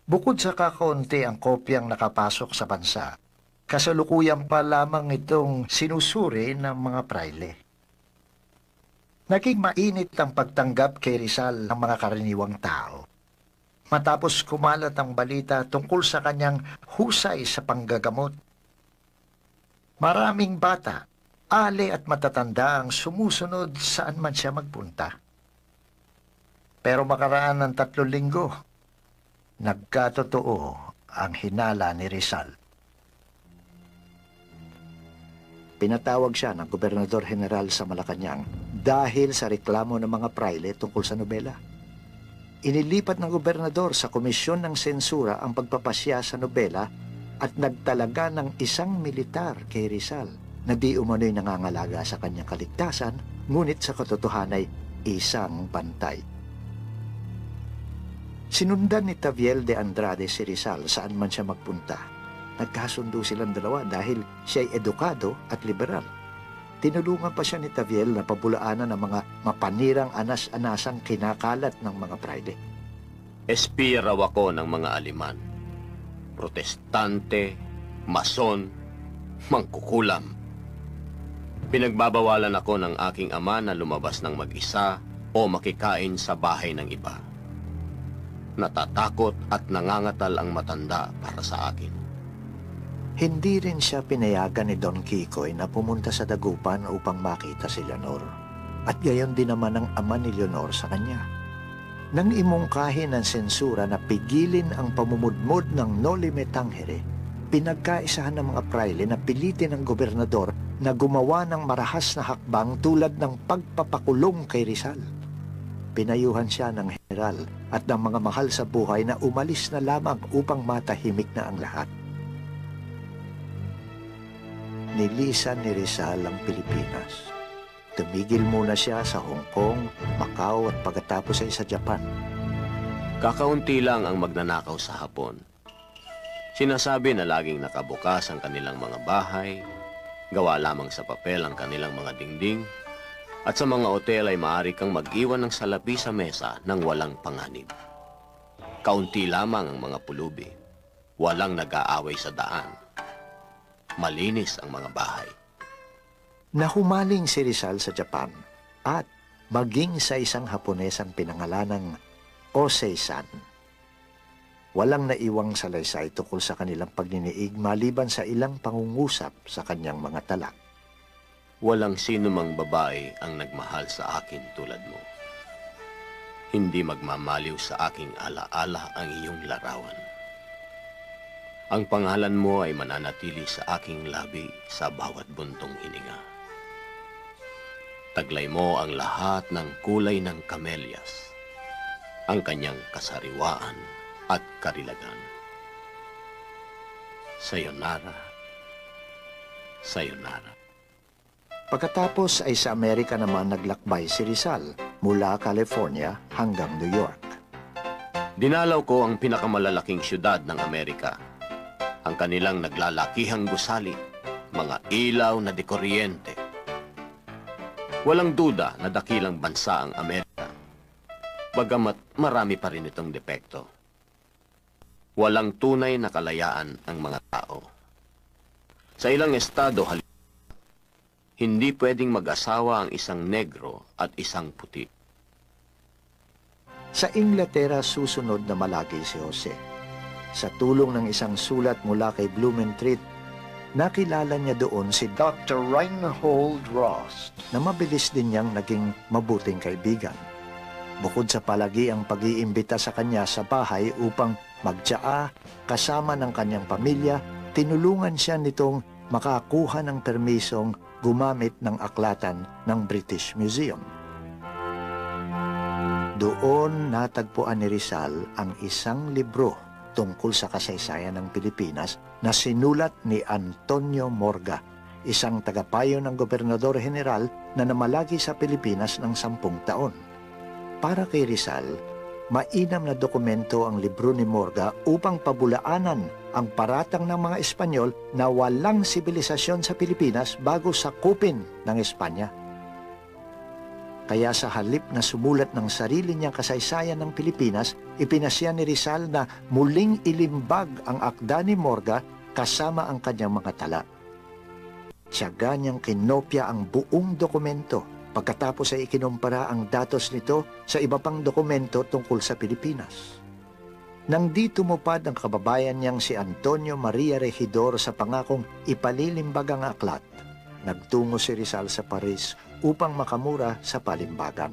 Bukod sa kakaunti ang kopyang nakapasok sa bansa, kasalukuyan pa lamang itong sinusuri ng mga praile. Naging mainit ang pagtanggap kay Rizal ng mga karaniwang tao. Matapos kumalat ang balita tungkol sa kanyang husay sa panggagamot. Maraming bata, ali at matatanda ang sumusunod saan man siya magpunta. Pero makaraan ng 3 linggo, nagkatotoo ang hinala ni Rizal. Pinatawag siya ng Gobernador General sa Malacanang dahil sa reklamo ng mga praile tungkol sa nobela. Inilipat ng gobernador sa komisyon ng sensura ang pagpapasya sa nobela at nagtalaga ng isang militar kay Rizal na di umano'y nangangalaga sa kanyang kaligtasan, ngunit sa katotohanay isang bantay. Sinundan ni Taviel de Andrade si Rizal saan man siya magpunta. Nagkasundo silang dalawa dahil siya'y edukado at liberal. Tinulungan pa siya ni Taviel na pabulaanan ng mga mapanirang anas-anasang kinakalat ng mga praile. Espiya raw ako ng mga Aliman. Protestante, mason, mangkukulam. Pinagbabawalan ako ng aking ama na lumabas ng mag-isa o makikain sa bahay ng iba. Natatakot at nangangatal ang matanda para sa akin. Hindi rin siya pinayagan ni Don Kikoy na pumunta sa Dagupan upang makita si Leonor. At gayon din naman ang ama ni Leonor sa kanya. Nang imungkahi ng sensura na pigilin ang pamumudmod ng Noli Me Tangere, pinagkaisahan ng mga praile na pilitin ng gobernador na gumawa ng marahas na hakbang tulad ng pagpapakulong kay Rizal. Pinayuhan siya ng general at ng mga mahal sa buhay na umalis na lamang upang matahimik na ang lahat. Nilisan ni Rizal ang Pilipinas. Tumigil muna siya sa Hong Kong, Macau at pagkatapos ay sa Japan. Kakaunti lang ang magnanakaw sa Hapon. Sinasabi na laging nakabukas ang kanilang mga bahay, gawa lamang sa papel ang kanilang mga dingding, at sa mga otel ay maaari kang mag-iwan ng salapi sa mesa nang walang panganib. Kaunti lamang ang mga pulubi. Walang nag-aaway sa daan. Malinis ang mga bahay. Nahumaling si Rizal sa Japan at maging sa isang Haponesang pinangalanang Osei-san. Walang naiwang salaysay tungkol sa kanilang pagniniig maliban sa ilang pangungusap sa kanyang mga tala. Walang sino mang babae ang nagmahal sa akin tulad mo. Hindi magmamaliw sa aking alaala ang iyong larawan. Ang pangalan mo ay mananatili sa aking labi sa bawat buntong hininga. Taglay mo ang lahat ng kulay ng kamelyas, ang kanyang kasariwaan at karilagan. Sayonara, sayonara. Pagkatapos ay sa Amerika naman naglakbay si Rizal mula California hanggang New York. Dinalaw ko ang pinakamalalaking syudad ng Amerika, ang kanilang naglalakihang gusali, mga ilaw na dekuryente. Walang duda na dakilang bansa ang Amerika, bagamat marami pa rin itong depekto. Walang tunay na kalayaan ang mga tao. Sa ilang estado, hindi pwedeng mag-asawa ang isang negro at isang puti. Sa Inglaterra susunod na malagi si Jose. Sa tulong ng isang sulat mula kay Blumentritt, nakilala niya doon si Dr. Reinhold Rost na mabilis din niyang naging mabuting kaibigan. Bukod sa palagi ang pag-iimbita sa kanya sa bahay upang magtsaa kasama ng kanyang pamilya, tinulungan siya nitong makakuha ng permisong gumamit ng aklatan ng British Museum. Doon natagpuan ni Rizal ang isang libro tungkol sa kasaysayan ng Pilipinas na sinulat ni Antonio Morga, isang tagapayo ng Gobernador General na namalagi sa Pilipinas ng 10 taon. Para kay Rizal, mainam na dokumento ang libro ni Morga upang pabulaanan ang paratang ng mga Espanyol na walang sibilisasyon sa Pilipinas bago sakupin ng Espanya. Kaya sa halip na sumulat ng sarili niyang kasaysayan ng Pilipinas, ipinasya ni Rizal na muling ilimbag ang akda ni Morga kasama ang kanyang mga tala. Tiyaga niyang kinopya ang buong dokumento pagkatapos ay ikinumpara ang datos nito sa iba pang dokumento tungkol sa Pilipinas. Nang di tumupad ang kababayan niyang si Antonio Maria Regidor sa pangakong ipalilimbag ang aklat, nagtungo si Rizal sa Paris upang makamura sa palimbagan.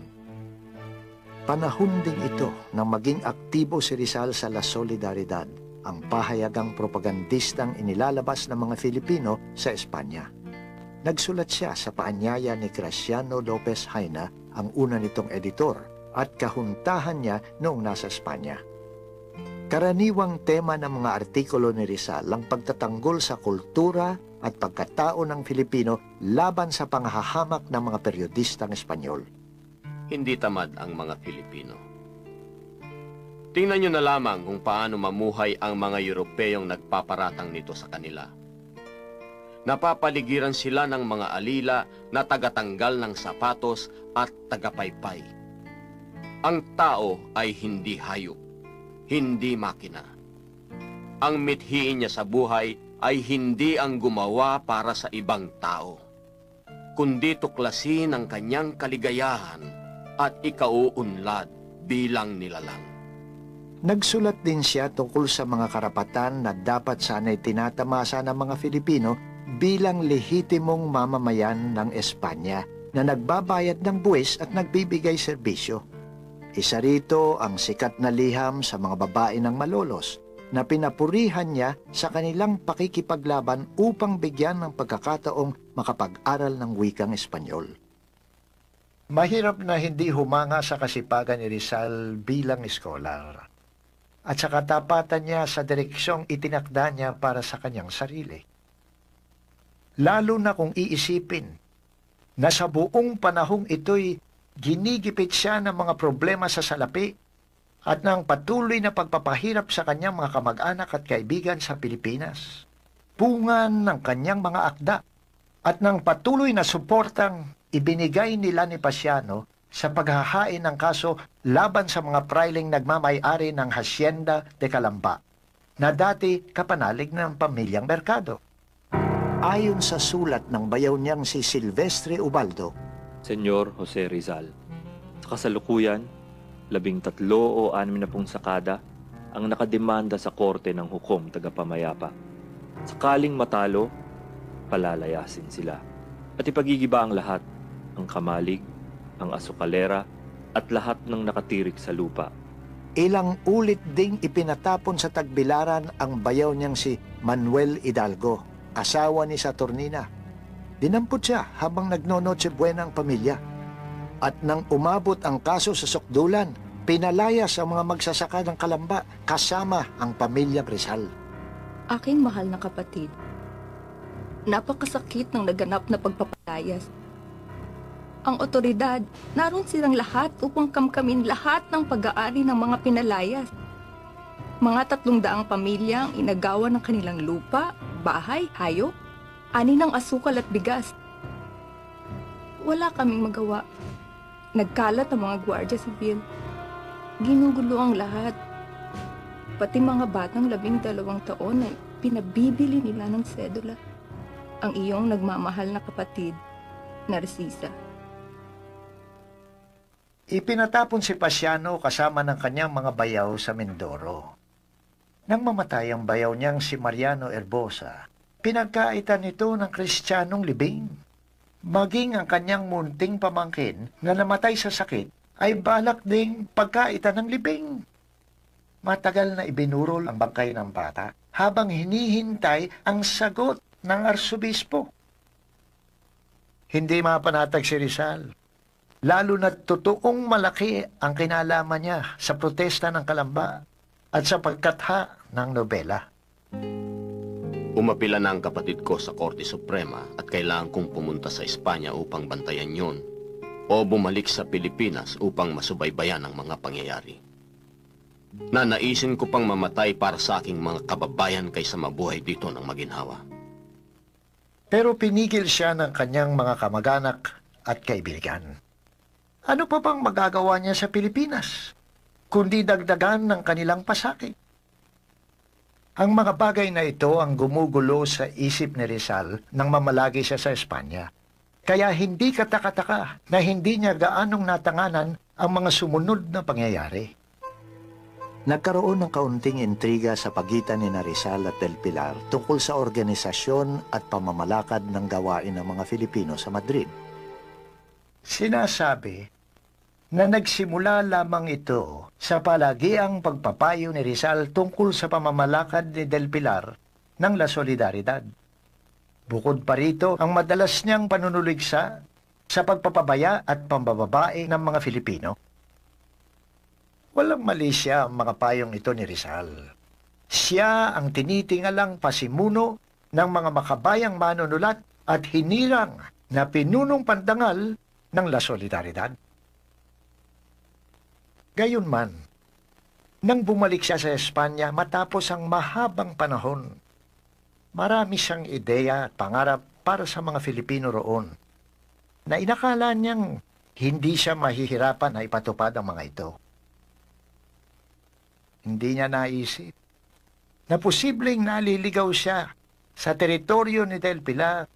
Panahon ding ito nang maging aktibo si Rizal sa La Solidaridad, ang pahayagang propagandistang inilalabas ng mga Filipino sa Espanya. Nagsulat siya sa paanyaya ni Graciano Lopez Haina, ang una nitong editor, at kahuntahan niya noong nasa Espanya. Karaniwang tema ng mga artikulo ni Rizal ang pagtatanggol sa kultura at pagkatao ng Filipino laban sa panghahamak ng mga periodistang Espanyol. Hindi tamad ang mga Filipino. Tingnan nyo na lamang kung paano mamuhay ang mga Europeyong nagpaparatang nito sa kanila. Napapaligiran sila ng mga alila na tagatanggal ng sapatos at tagapaypay. Ang tao ay hindi hayop, hindi makina. Ang mithiin niya sa buhay ay hindi ang gumawa para sa ibang tao, kundi tuklasin ang kanyang kaligayahan at ikauunlad bilang nilalang. Nagsulat din siya tungkol sa mga karapatan na dapat sana'y tinatamasa ng mga Filipino bilang lehitimong mamamayan ng Espanya na nagbabayad ng buwis at nagbibigay serbisyo. Isa rito ang sikat na liham sa mga babae ng malolos na pinapurihan niya sa kanilang pakikipaglaban upang bigyan ng pagkakataong makapag-aral ng wikang Espanyol. Mahirap na hindi humanga sa kasipagan ni Rizal bilang eskolar at sa katapatan niya sa direksyong itinakda niya para sa kanyang sarili. Lalo na kung iisipin na sa buong panahong ito'y ginigipit siya ng mga problema sa salapi at ng patuloy na pagpapahirap sa kanyang mga kamag-anak at kaibigan sa Pilipinas. Bungan ng kanyang mga akda at ng patuloy na suportang ibinigay nila ni Pasiano sa paghahain ng kaso laban sa mga prailing nagmamay-ari ng Hacienda de Calamba na dati kapanalig ng pamilyang Mercado. Ayon sa sulat ng bayaw niyang si Silvestre Ubaldo, Senyor Jose Rizal, sa kasalukuyan, 13 o 60 sakada ang nakademanda sa korte ng hukom tagapamayapa. Sakaling matalo, palalayasin sila. At ipagigiba ang lahat, ang kamalig, ang asukalera, at lahat ng nakatirik sa lupa. ilang ulit ding ipinatapon sa tagbilaran ang bayaw niyang si Manuel Hidalgo, asawa ni Saturnina. Dinampot siya habang nagnonoche buena ang pamilya. At nang umabot ang kaso sa sukdulan, pinalayas ang mga magsasaka ng Kalamba kasama ang pamilyang Rizal. Aking mahal na kapatid, napakasakit ng naganap na pagpapalayas. Ang otoridad, naroon silang lahat upang kamkamin lahat ng pag-aari ng mga pinalayas. Mga 300 pamilya ang inagawa ng kanilang lupa, bahay, hayop, ani ng asukal at bigas. Wala kaming magawa. Nagkalat ang mga gwardiya sibil. Ginugulo ang lahat. Pati mga batang 12 taon ay pinabibili nila ng sedula. Ang iyong nagmamahal na kapatid, Narcisa. Ipinatapon si Pasiano kasama ng kanyang mga bayaw sa Mindoro. Nang mamatay ang bayaw niyang si Mariano Herbosa, pinagkaitan nito ng Kristiyanong libing. Maging ang kanyang munting pamangkin na namatay sa sakit ay balak ding pagkaitan ng libing. Matagal na ibinurol ang bangkay ng bata habang hinihintay ang sagot ng arsobispo. Hindi mapanatag si Rizal, lalo na totoong malaki ang kinalaman niya sa protesta ng Kalamba at sa pagkatha ng nobela. Umapila na ang kapatid ko sa Korte Suprema at kailangan kong pumunta sa Espanya upang bantayan yon o bumalik sa Pilipinas upang masubaybayan ang mga pangyayari. Nanaisin ko pang mamatay para sa aking mga kababayan kaysa mabuhay dito ng maginhawa. Pero pinigil siya ng kanyang mga kamag-anak at kaibigan. Ano pa bang magagawa niya sa Pilipinas, kundi dagdagan ng kanilang pasakit? Ang mga bagay na ito ang gumugulo sa isip ni Rizal nang mamalagi siya sa Espanya. Kaya hindi katakataka na hindi niya gaanong natanganan ang mga sumunod na pangyayari. Nagkaroon ng kaunting intriga sa pagitan ni Rizal at Del Pilar tungkol sa organisasyon at pamamalakad ng gawain ng mga Filipino sa Madrid. Sinasabi na nagsimula lamang ito sa palagiang pagpapayo ni Rizal tungkol sa pamamalakad ni Del Pilar ng La Solidaridad. Bukod pa rito ang madalas niyang panunuligsa sa pagpapabaya at pambababae ng mga Filipino. Walang mali siya ang mga payong ito ni Rizal. Siya ang tinitingalang pasimuno ng mga makabayang manunulat at hinirang na pinunong pandangal ng La Solidaridad. Gayunman, nang bumalik siya sa Espanya matapos ang mahabang panahon, marami siyang ideya at pangarap para sa mga Filipino roon na inakala niyang hindi siya mahihirapan na ipatupad ang mga ito. Hindi niya naisip na posibleng naliligaw siya sa teritoryo ni Del Pilar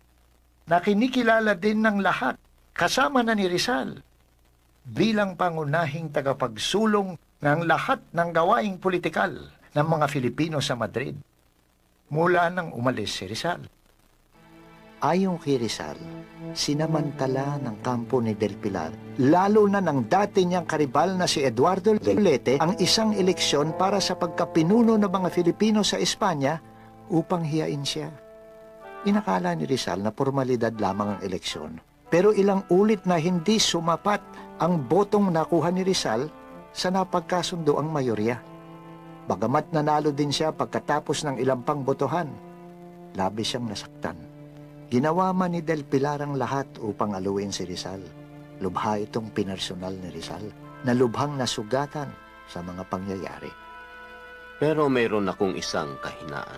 na kinikilala din ng lahat kasama na ni Rizal bilang pangunahing tagapagsulong ng lahat ng gawaing politikal ng mga Filipino sa Madrid mula nang umalis si Rizal. Ayon kay Rizal, sinamantala ng kampo ni Del Pilar, lalo na ng dati niyang karibal na si Eduardo Lete, ang isang eleksyon para sa pagkapinuno ng mga Filipino sa Espanya upang hiyain siya. Inakala ni Rizal na formalidad lamang ang eleksyon, pero ilang ulit na hindi sumapat ang botong nakuha ni Rizal sa napagkasundo ang mayorya. Bagamat nanalo din siya pagkatapos ng ilang pang botohan, labis siyang nasaktan. Ginawa man ni Del Pilar ang lahat upang aluin si Rizal. Lubha itong pinersonal ni Rizal na lubhang nasugatan sa mga pangyayari. Pero mayroon akong isang kahinaan.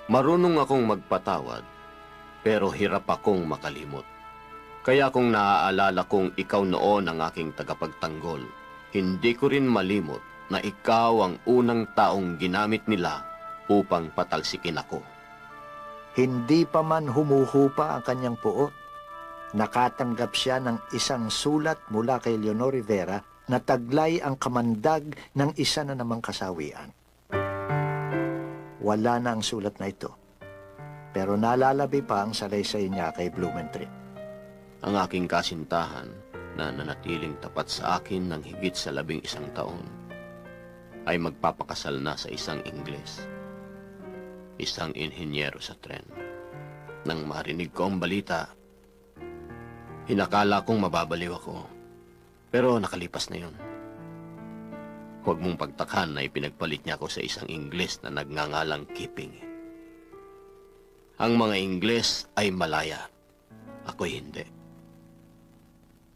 Marunong akong magpatawad, pero hirap akong makalimot. Kaya kung naaalala kong ikaw noon ang aking tagapagtanggol, hindi ko rin malimot na ikaw ang unang taong ginamit nila upang patalsikin ako. Hindi pa man humuhupa ang kanyang puot, nakatanggap siya ng isang sulat mula kay Leonor Rivera na taglay ang kamandag ng isa na namang kasawian. Wala na ang sulat na ito, pero nalalabi pa ang salaysay niya kay Blumentritt. Ang aking kasintahan na nanatiling tapat sa akin ng higit sa 11 taon ay magpapakasal na sa isang Ingles, isang inhinyero sa tren. Nang marinig ko ang balita, hinakala kong mababaliw ako, pero nakalipas na yun. Huwag mong pagtakhan na ipinagpalit niya ako sa isang Ingles na nagngangalang Keeping. Ang mga Ingles ay malaya, ako'y hindi.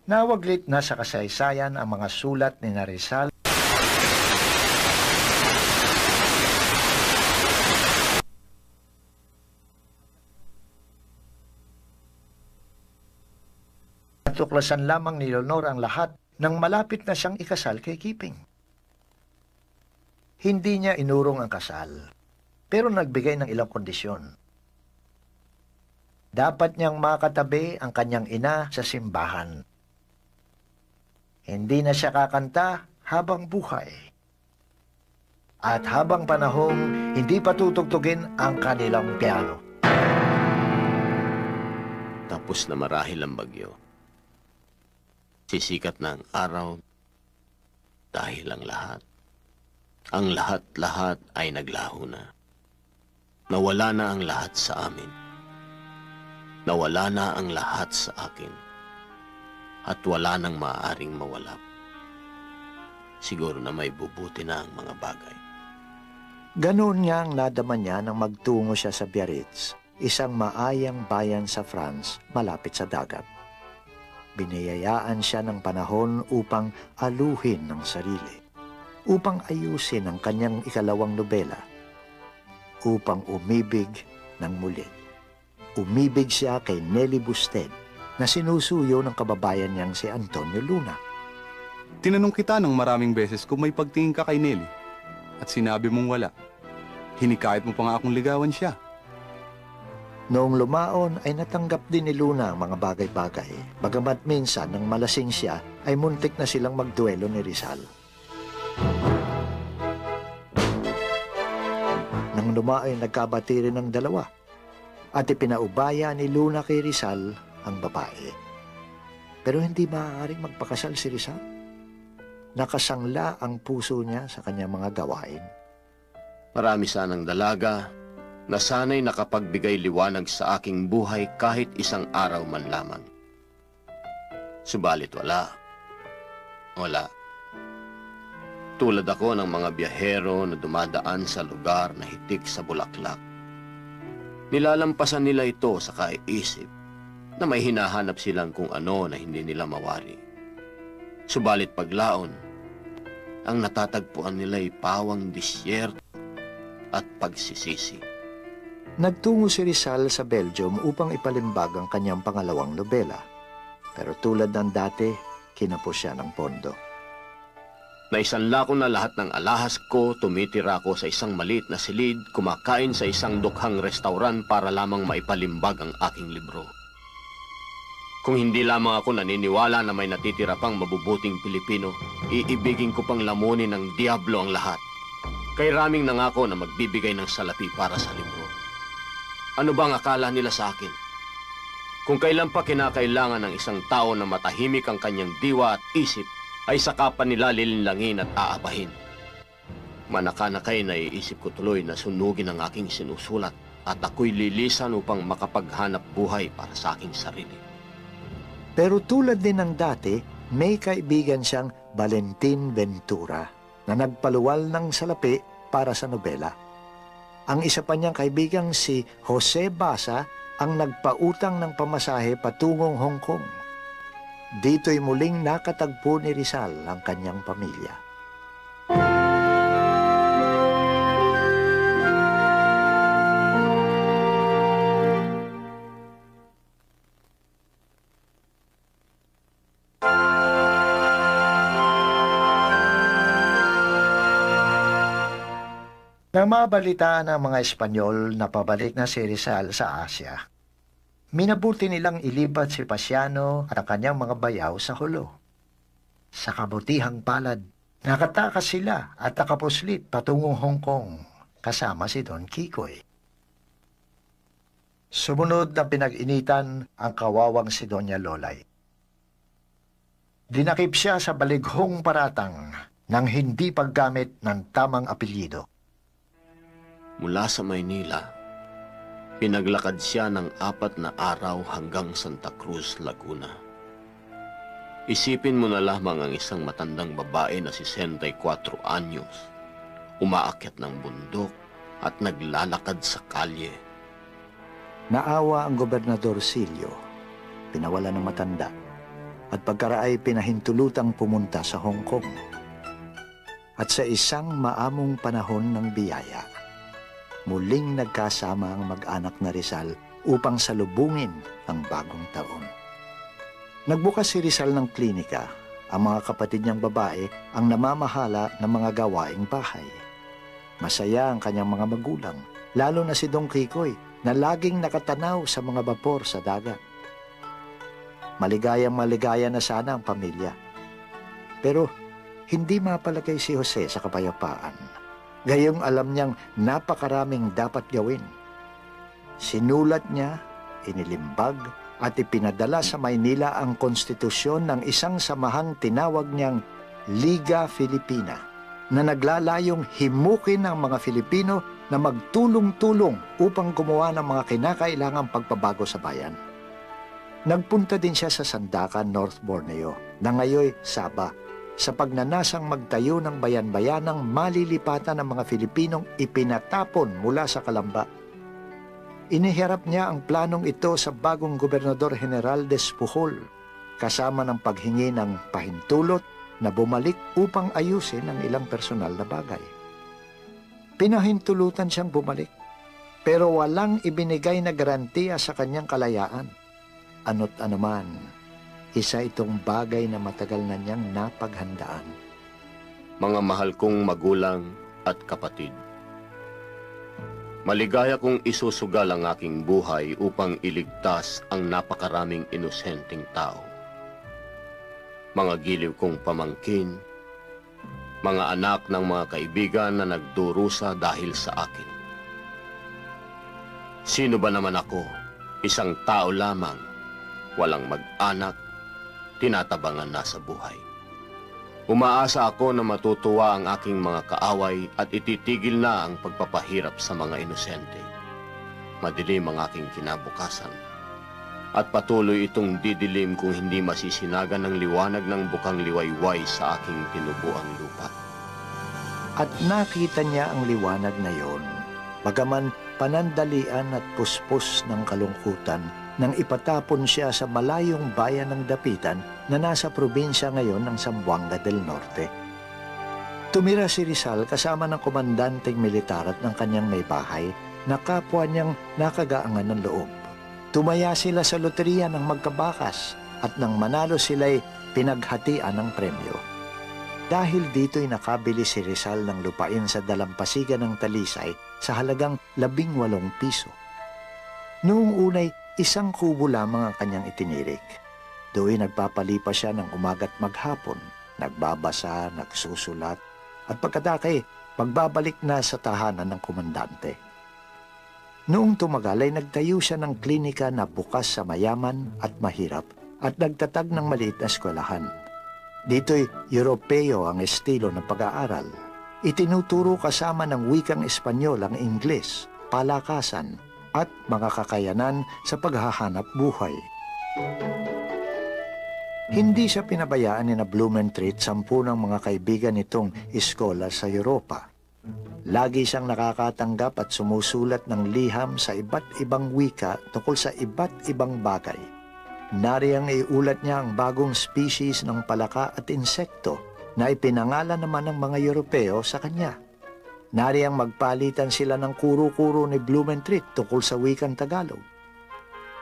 Nawaglit na sa kasaysayan ang mga sulat ni Rizal tuklasan lamang ni Leonor ang lahat nang malapit na siyang ikasal kay Keeping. Hindi niya inurong ang kasal, pero nagbigay ng ilang kondisyon. Dapat niyang makatabi ang kanyang ina sa simbahan. Hindi na siya kakanta habang buhay. At habang panahong hindi patutugtugin ang kanilang piano. Tapos na marahil ang bagyo. Sisikat na ang araw dahil ang lahat ay naglaho na. Nawala na ang lahat sa amin. Nawala na ang lahat sa akin. At wala nang maaaring mawala. Siguro na may bubuti na ang mga bagay. Ganoon nga ang nadama niya nang magtungo siya sa Biarritz, isang maayang bayan sa France malapit sa dagat. Biniyayaan siya ng panahon upang aluhin ng sarili, upang ayusin ang kanyang ikalawang nobela, upang umibig ng muli. Umibig siya kay Nelly Busted na sinusuyo ng kababayan niyang si Antonio Luna. Tinanong kita ng maraming beses kung may pagtingin ka kay Nelly at sinabi mong wala. Hinikayat mo pa nga akong ligawan siya. Noong lumaon ay natanggap din ni Luna ang mga bagay-bagay, bagamat minsan nang malasing siya ay muntik na silang magduelo ni Rizal. Nang lumaon ay nagkabati rin ng dalawa at ipinaubaya ni Luna kay Rizal ang babae. Pero hindi maaaring magpakasal si Rizal. Nakasangla ang puso niya sa kanyang mga gawain. Marami sanang dalaga na sana'y nakapagbigay liwanag sa aking buhay kahit isang araw man lamang. Subalit wala. Wala. Tulad ako ng mga biyahero na dumadaan sa lugar na hitik sa bulaklak. Nilalampasan nila ito sa kaiisip na may hinahanap silang kung ano na hindi nila mawari. Subalit paglaon, ang natatagpuan nila'y pawang disyerto at pagsisisi. Nagtungo si Rizal sa Belgium upang ipalimbag ang kanyang pangalawang nobela. Pero tulad ng dati, kinapos siya ng pondo. Naisanla ko na lahat ng alahas ko, tumitira ako sa isang maliit na silid, kumakain sa isang dukhang restauran para lamang maipalimbag ang aking libro. Kung hindi lamang ako naniniwala na may natitira pang mabubuting Pilipino, iibigin ko pang lamunin ng diablo ang lahat. Kay raming nangako na magbibigay ng salapi para sa libro. Ano bang akala nila sa akin? Kung kailan pa kinakailangan ng isang tao na matahimik ang kanyang diwa at isip, ay saka pa nila lilinlangin at aabahin. Manaka-nakay naiisip ko tuloy na sunugin ang aking sinusulat at ako'y lilisan upang makapaghanap buhay para sa aking sarili. Pero tulad din ng dati, may kaibigan siyang Valentin Ventura na nagpaluwal ng salapi para sa nobela. Ang isa pa niyang kaibigang si Jose Basa ang nagpautang ng pamasahe patungong Hong Kong. Dito'y muling nakatagpo ni Rizal ang kanyang pamilya. Nang mabalitaan ng mga Espanyol na pabalik na si Rizal sa Asya, minabuti nilang ilipat si Pasiano at ang kanyang mga bayaw sa Hulo. Sa kabutihang palad, nakatakas sila at nakapuslit patungong Hong Kong kasama si Don Kikoy. Sumunod na pinag-initan ang kawawang si Doña Lolay. Dinakip siya sa balighong paratang ng hindi paggamit ng tamang apelyido. Mula sa Maynila, pinaglakad siya ng 4 na araw hanggang Santa Cruz, Laguna. Isipin mo na lamang ang isang matandang babae na 64 anyos, umaakyat ng bundok at naglalakad sa kalye. Naawa ang Gobernador Silio, pinawala ng matanda, at pagkaraay pinahintulutang pumunta sa Hong Kong. At sa isang maamong panahon ng biyaya, muling nagkasama ang mag-anak na Rizal upang salubungin ang bagong taon. Nagbukas si Rizal ng klinika. Ang mga kapatid niyang babae ang namamahala ng mga gawaing bahay. Masaya ang kanyang mga magulang, lalo na si Don Kikoy na laging nakatanaw sa mga bapor sa dagat. Maligayang-maligaya na sana ang pamilya. Pero hindi mapalagay si Jose sa kapayapaan. Gayong alam niyang napakaraming dapat gawin. Sinulat niya, inilimbag, at ipinadala sa Maynila ang konstitusyon ng isang samahang tinawag niyang Liga Filipina na naglalayong himukin ang mga Filipino na magtulong-tulong upang gumawa ng mga kinakailangang pagpabago sa bayan. Nagpunta din siya sa Sandakan, North Borneo, na ngayoy Sabah, sa pagnanasang magtayo ng bayan-bayanang malilipatan ng mga Filipinong ipinatapon mula sa Kalamba. Iniharap niya ang planong ito sa bagong Gobernador General Despujol, kasama ng paghingi ng pahintulot na bumalik upang ayusin ang ilang personal na bagay. Pinahintulutan siyang bumalik, pero walang ibinigay na garantiya sa kanyang kalayaan. Ano't anuman, isa itong bagay na matagal na niyang napaghandaan. Mga mahal kong magulang at kapatid, maligaya kong isusugal ang aking buhay upang iligtas ang napakaraming inosenteng tao. Mga giliw kong pamangkin, mga anak ng mga kaibigan na nagdurusa dahil sa akin. Sino ba naman ako? Isang tao lamang, walang mag-anak, tinatabangan na sa buhay. Umaasa ako na matutuwa ang aking mga kaaway at ititigil na ang pagpapahirap sa mga inosente. Madilim ang aking kinabukasan at patuloy itong didilim kung hindi masisinagan ng liwanag ng bukang liwayway sa aking tinubuang lupa. At nakita niya ang liwanag na yon, bagaman panandalian at puspos ng kalungkutan nang ipatapon siya sa malayong bayan ng Dapitan na nasa probinsya ngayon ng Zamboanga del Norte. Tumira si Rizal kasama ng komandanteng militar at ng kanyang may bahay na kapwa niyang nakagaangan ng loob. Tumaya sila sa loteriya ng magkabakas at nang manalo sila'y pinaghatian ng premyo. Dahil dito'y nakabili si Rizal ng lupain sa dalampasigan ng Talisay sa halagang 18 piso. Noong unay, isang kubo lamang ang kanyang itinirik. Doon nagpapalipas siya ng umaga't maghapon, nagbabasa, nagsusulat, at pagkatake, pagbabalik na sa tahanan ng komandante. Noong tumagal ay nagtayo siya ng klinika na bukas sa mayaman at mahirap at nagtatag ng maliit na eskwelahan. Dito'y Europeo ang estilo ng pag-aaral. Itinuturo kasama ng wikang Espanyol ang Ingles, palakasan, at mga kakayanan sa paghahanap buhay. Hindi siya pinabayaan ni na Blumentritt 10 ng mga kaibigan nitong iskola sa Europa. Lagi siyang nakakatanggap at sumusulat ng liham sa iba't ibang wika tungkol sa iba't ibang bagay. Nariyang iulat niya ang bagong species ng palaka at insekto na ipinangalan naman ng mga Europeo sa kanya. Nariyang magpalitan sila ng kuro-kuro ni Blumentritt tungkol sa wikang Tagalog.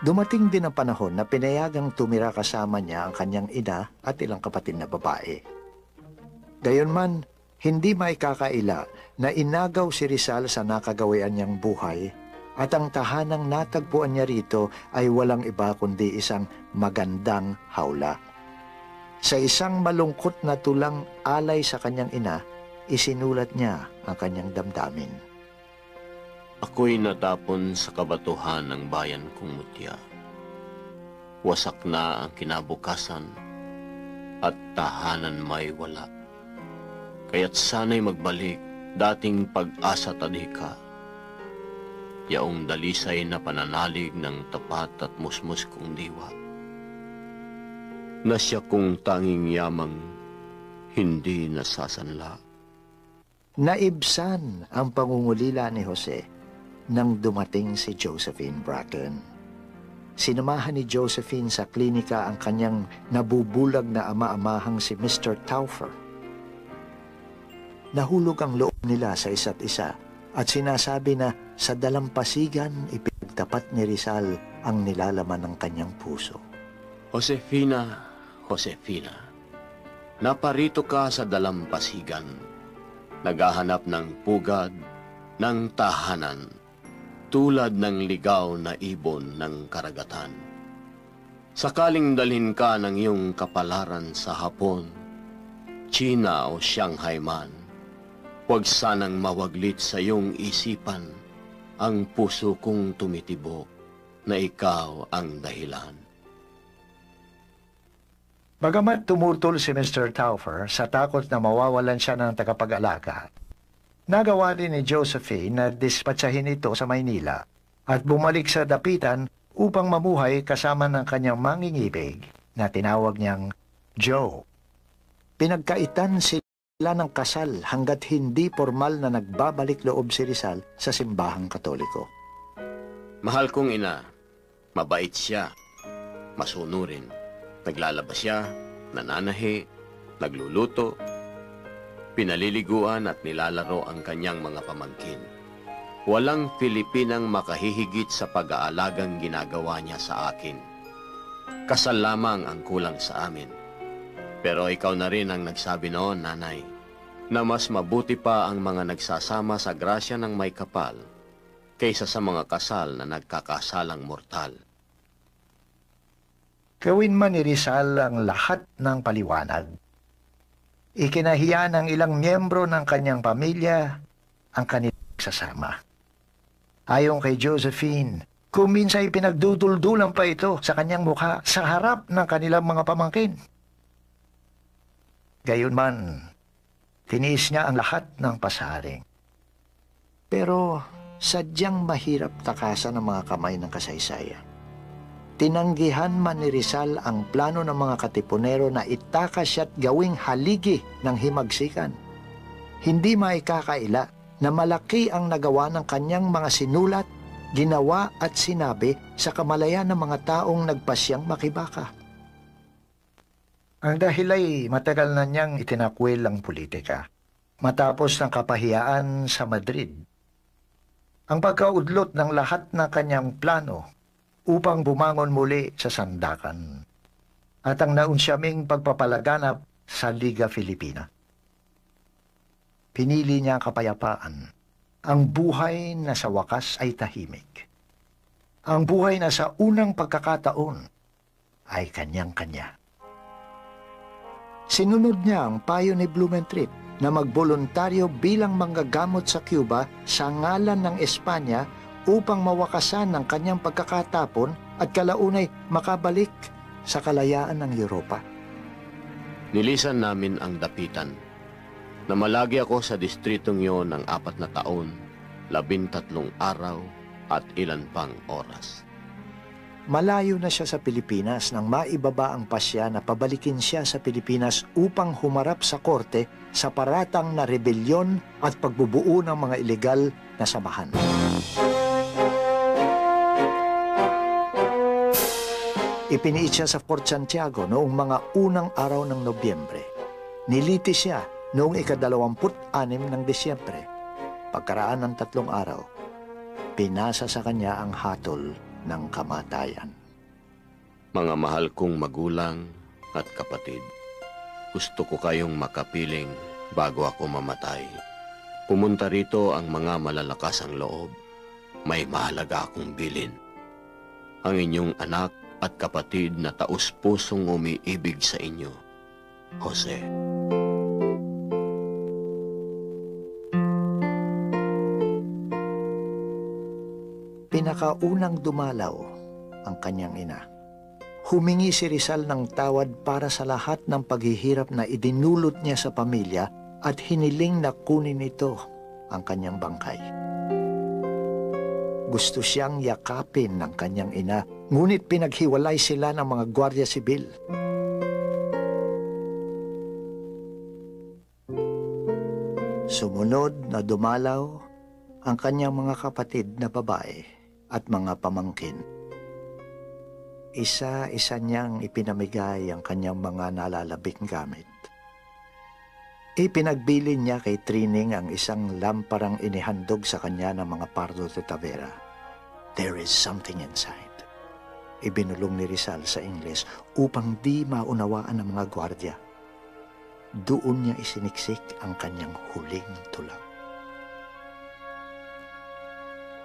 Dumating din ang panahon na pinayagang tumira kasama niya ang kanyang ina at ilang kapatid na babae. Gayunman, hindi maikakaila na inagaw si Rizal sa nakagawian niyang buhay at ang tahanang natagpuan niya rito ay walang iba kundi isang magandang hawla. Sa isang malungkot na tulang alay sa kanyang ina, isinulat niya ang kanyang damdamin. Ako'y natapon sa kabatuhan ng bayan kong Mutya. Wasak na ang kinabukasan at tahanan may wala. Kaya't sana'y magbalik dating pag-asa tadhika. Yaong dalisay na pananalig ng tapat at musmus kong diwa. Na siya kong tanging yamang hindi nasasanla. Naibsan ang pangungulila ni Jose nang dumating si Josephine Bracken. Sinamahan ni Josephine sa klinika ang kanyang nabubulag na ama-amahang si Mr. Taufer. Nahulog ang loob nila sa isa't isa at sinasabi na sa dalampasigan ipinagtapat ni Rizal ang nilalaman ng kanyang puso. Josefina, Josefina, naparito ka sa dalampasigan, naghahanap ng pugad, ng tahanan, tulad ng ligaw na ibon ng karagatan. Sakaling dalhin ka ng iyong kapalaran sa Hapon, China o Shanghai man, huwag sanang mawaglit sa iyong isipan ang puso kong tumitibok na ikaw ang dahilan. Bagamat tumutol si Mr. Taufer sa takot na mawawalan siya ng tagapag-alaga, nagawa din ni Josephine na dispatsahin ito sa Maynila at bumalik sa dapitan upang mamuhay kasama ng kanyang mangingibig na tinawag niyang Joe. Pinagkaitan sila ng kasal hanggat hindi formal na nagbabalik loob si Rizal sa simbahang Katoliko. Mahal kong ina, mabait siya, masunurin. Naglalabas siya, nananahi, nagluluto, pinaliliguan at nilalaro ang kanyang mga pamangkin. Walang Pilipinang makahihigit sa pag-aalagang ginagawa niya sa akin. Kasal lamang ang kulang sa amin. Pero ikaw na rin ang nagsabi noon, nanay, na mas mabuti pa ang mga nagsasama sa grasya ng may kapal kaysa sa mga kasal na nagkakasalang mortal. Gawin man ni Rizal ang lahat ng paliwanag. Ikinahiya ng ilang miyembro ng kanyang pamilya ang kanilang sasama. Ayon kay Josephine, kung minsan pinagduduldulan pa ito sa kanyang mukha sa harap ng kanilang mga pamangkin. Gayunman, tiniis niya ang lahat ng pasaring. Pero sadyang mahirap takasan ang mga kamay ng kasaysayan. Tinanggihan man ni Rizal ang plano ng mga katipunero na itakas siya't gawing haligi ng himagsikan. Hindi maikakaila na malaki ang nagawa ng kanyang mga sinulat, ginawa at sinabi sa kamalayan ng mga taong nagpasyang makibaka. Ang dahil ay matagal na niyang itinakwil ang politika, matapos ng kapahiyaan sa Madrid. Ang pagkaudlot ng lahat ng kanyang plano upang bumangon muli sa sandakan at ang naunsyaming pagpapalaganap sa Liga Filipina. Pinili niya ang kapayapaan, ang buhay na sa wakas ay tahimik. Ang buhay na sa unang pagkakataon ay kanyang-kanya. Sinunod niya ang payo ni Blumentritt na magboluntaryo bilang manggagamot sa Cuba sa ngalan ng Espanya upang mawakasan ang kanyang pagkakatapon at kalaunay makabalik sa kalayaan ng Europa. Nilisan namin ang dapitan. Namalagi ako sa distritong yon ng 4 na taon, 13 araw at ilan pang oras. Malayo na siya sa Pilipinas nang maibaba ang pasya na pabalikin siya sa Pilipinas upang humarap sa korte sa paratang na rebelyon at pagbubuo ng mga ilegal na samahan. Ipiniit siya sa Fort Santiago noong mga unang araw ng Nobyembre. Nilitis siya noong ika-26 ng Disyembre. Pagkaraan ng 3 araw, pinasa sa kanya ang hatol ng kamatayan. Mga mahal kong magulang at kapatid, gusto ko kayong makapiling bago ako mamatay. Pumunta rito ang mga malalakas ang loob. May mahalaga akong bilin. Ang inyong anak at kapatid na taus-pusong umiibig sa inyo, Jose. Pinakaunang dumalaw ang kanyang ina. Humingi si Rizal ng tawad para sa lahat ng paghihirap na idinulot niya sa pamilya at hiniling na kunin nito ang kanyang bangkay. Gusto siyang yakapin ng kanyang ina, ngunit pinaghiwalay sila ng mga Gwardiya Sibil. Sumunod na dumalaw ang kanyang mga kapatid na babae at mga pamangkin. Isa-isa niyang ipinamigay ang kanyang mga nalalabing gamit. Ipinagbilin niya kay Trining ang isang lamparang inihandog sa kanya ng mga Pardo de Tavera. There is something inside. Ibinulong ni Rizal sa Ingles upang di maunawaan ng mga gwardya. Doon niya isiniksik ang kanyang huling tulak.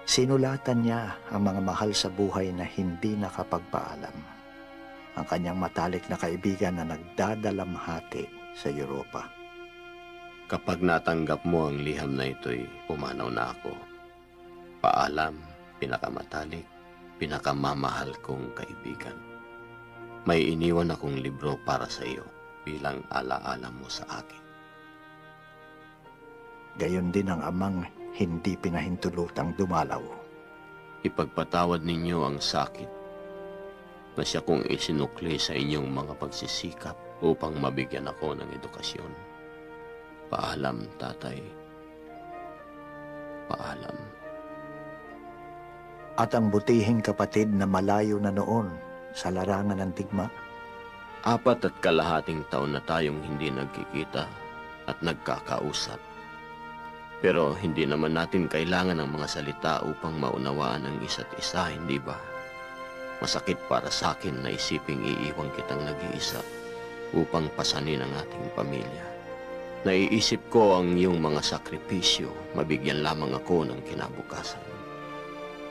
Sinulatan niya ang mga mahal sa buhay na hindi nakapagpaalam. Ang kanyang matalik na kaibigan na nagdadalamhati sa Europa. Kapag natanggap mo ang liham na ito'y pumanaw na ako. Paalam, pinakamatalik, pinakamamahal kong kaibigan. May iniwan akong libro para sa iyo bilang alaala mo sa akin. Gayon din ang amang hindi pinahintulutang dumalaw. Ipagpatawad ninyo ang sakit na siya kong isinukli sa inyong mga pagsisikap upang mabigyan ako ng edukasyon. Paalam, tatay. Paalam. At ang butihing kapatid na malayo na noon sa larangan ng digma. 4.5 taon na tayong hindi nagkikita at nagkakausap. Pero hindi naman natin kailangan ng mga salita upang maunawaan ang isa't isa, hindi ba? Masakit para sa akin na isiping iiwan kitang nag-iisa upang pasanin ang ating pamilya. Naiisip ko ang iyong mga sakripisyo, mabigyan lamang ako ng kinabukasan.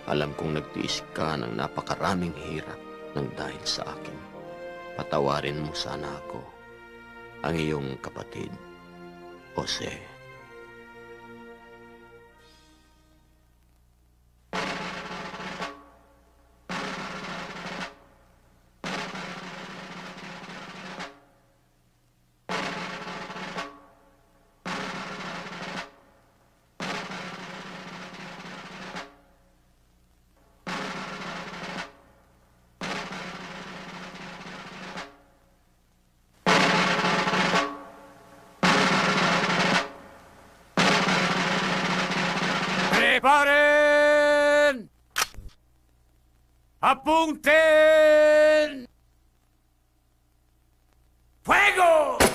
Alam kong nagtiis ka ng napakaraming hirap ng dahil sa akin. Patawarin mo sana ako, ang iyong kapatid, Jose. Preparen! Apunten! ¡Fuego!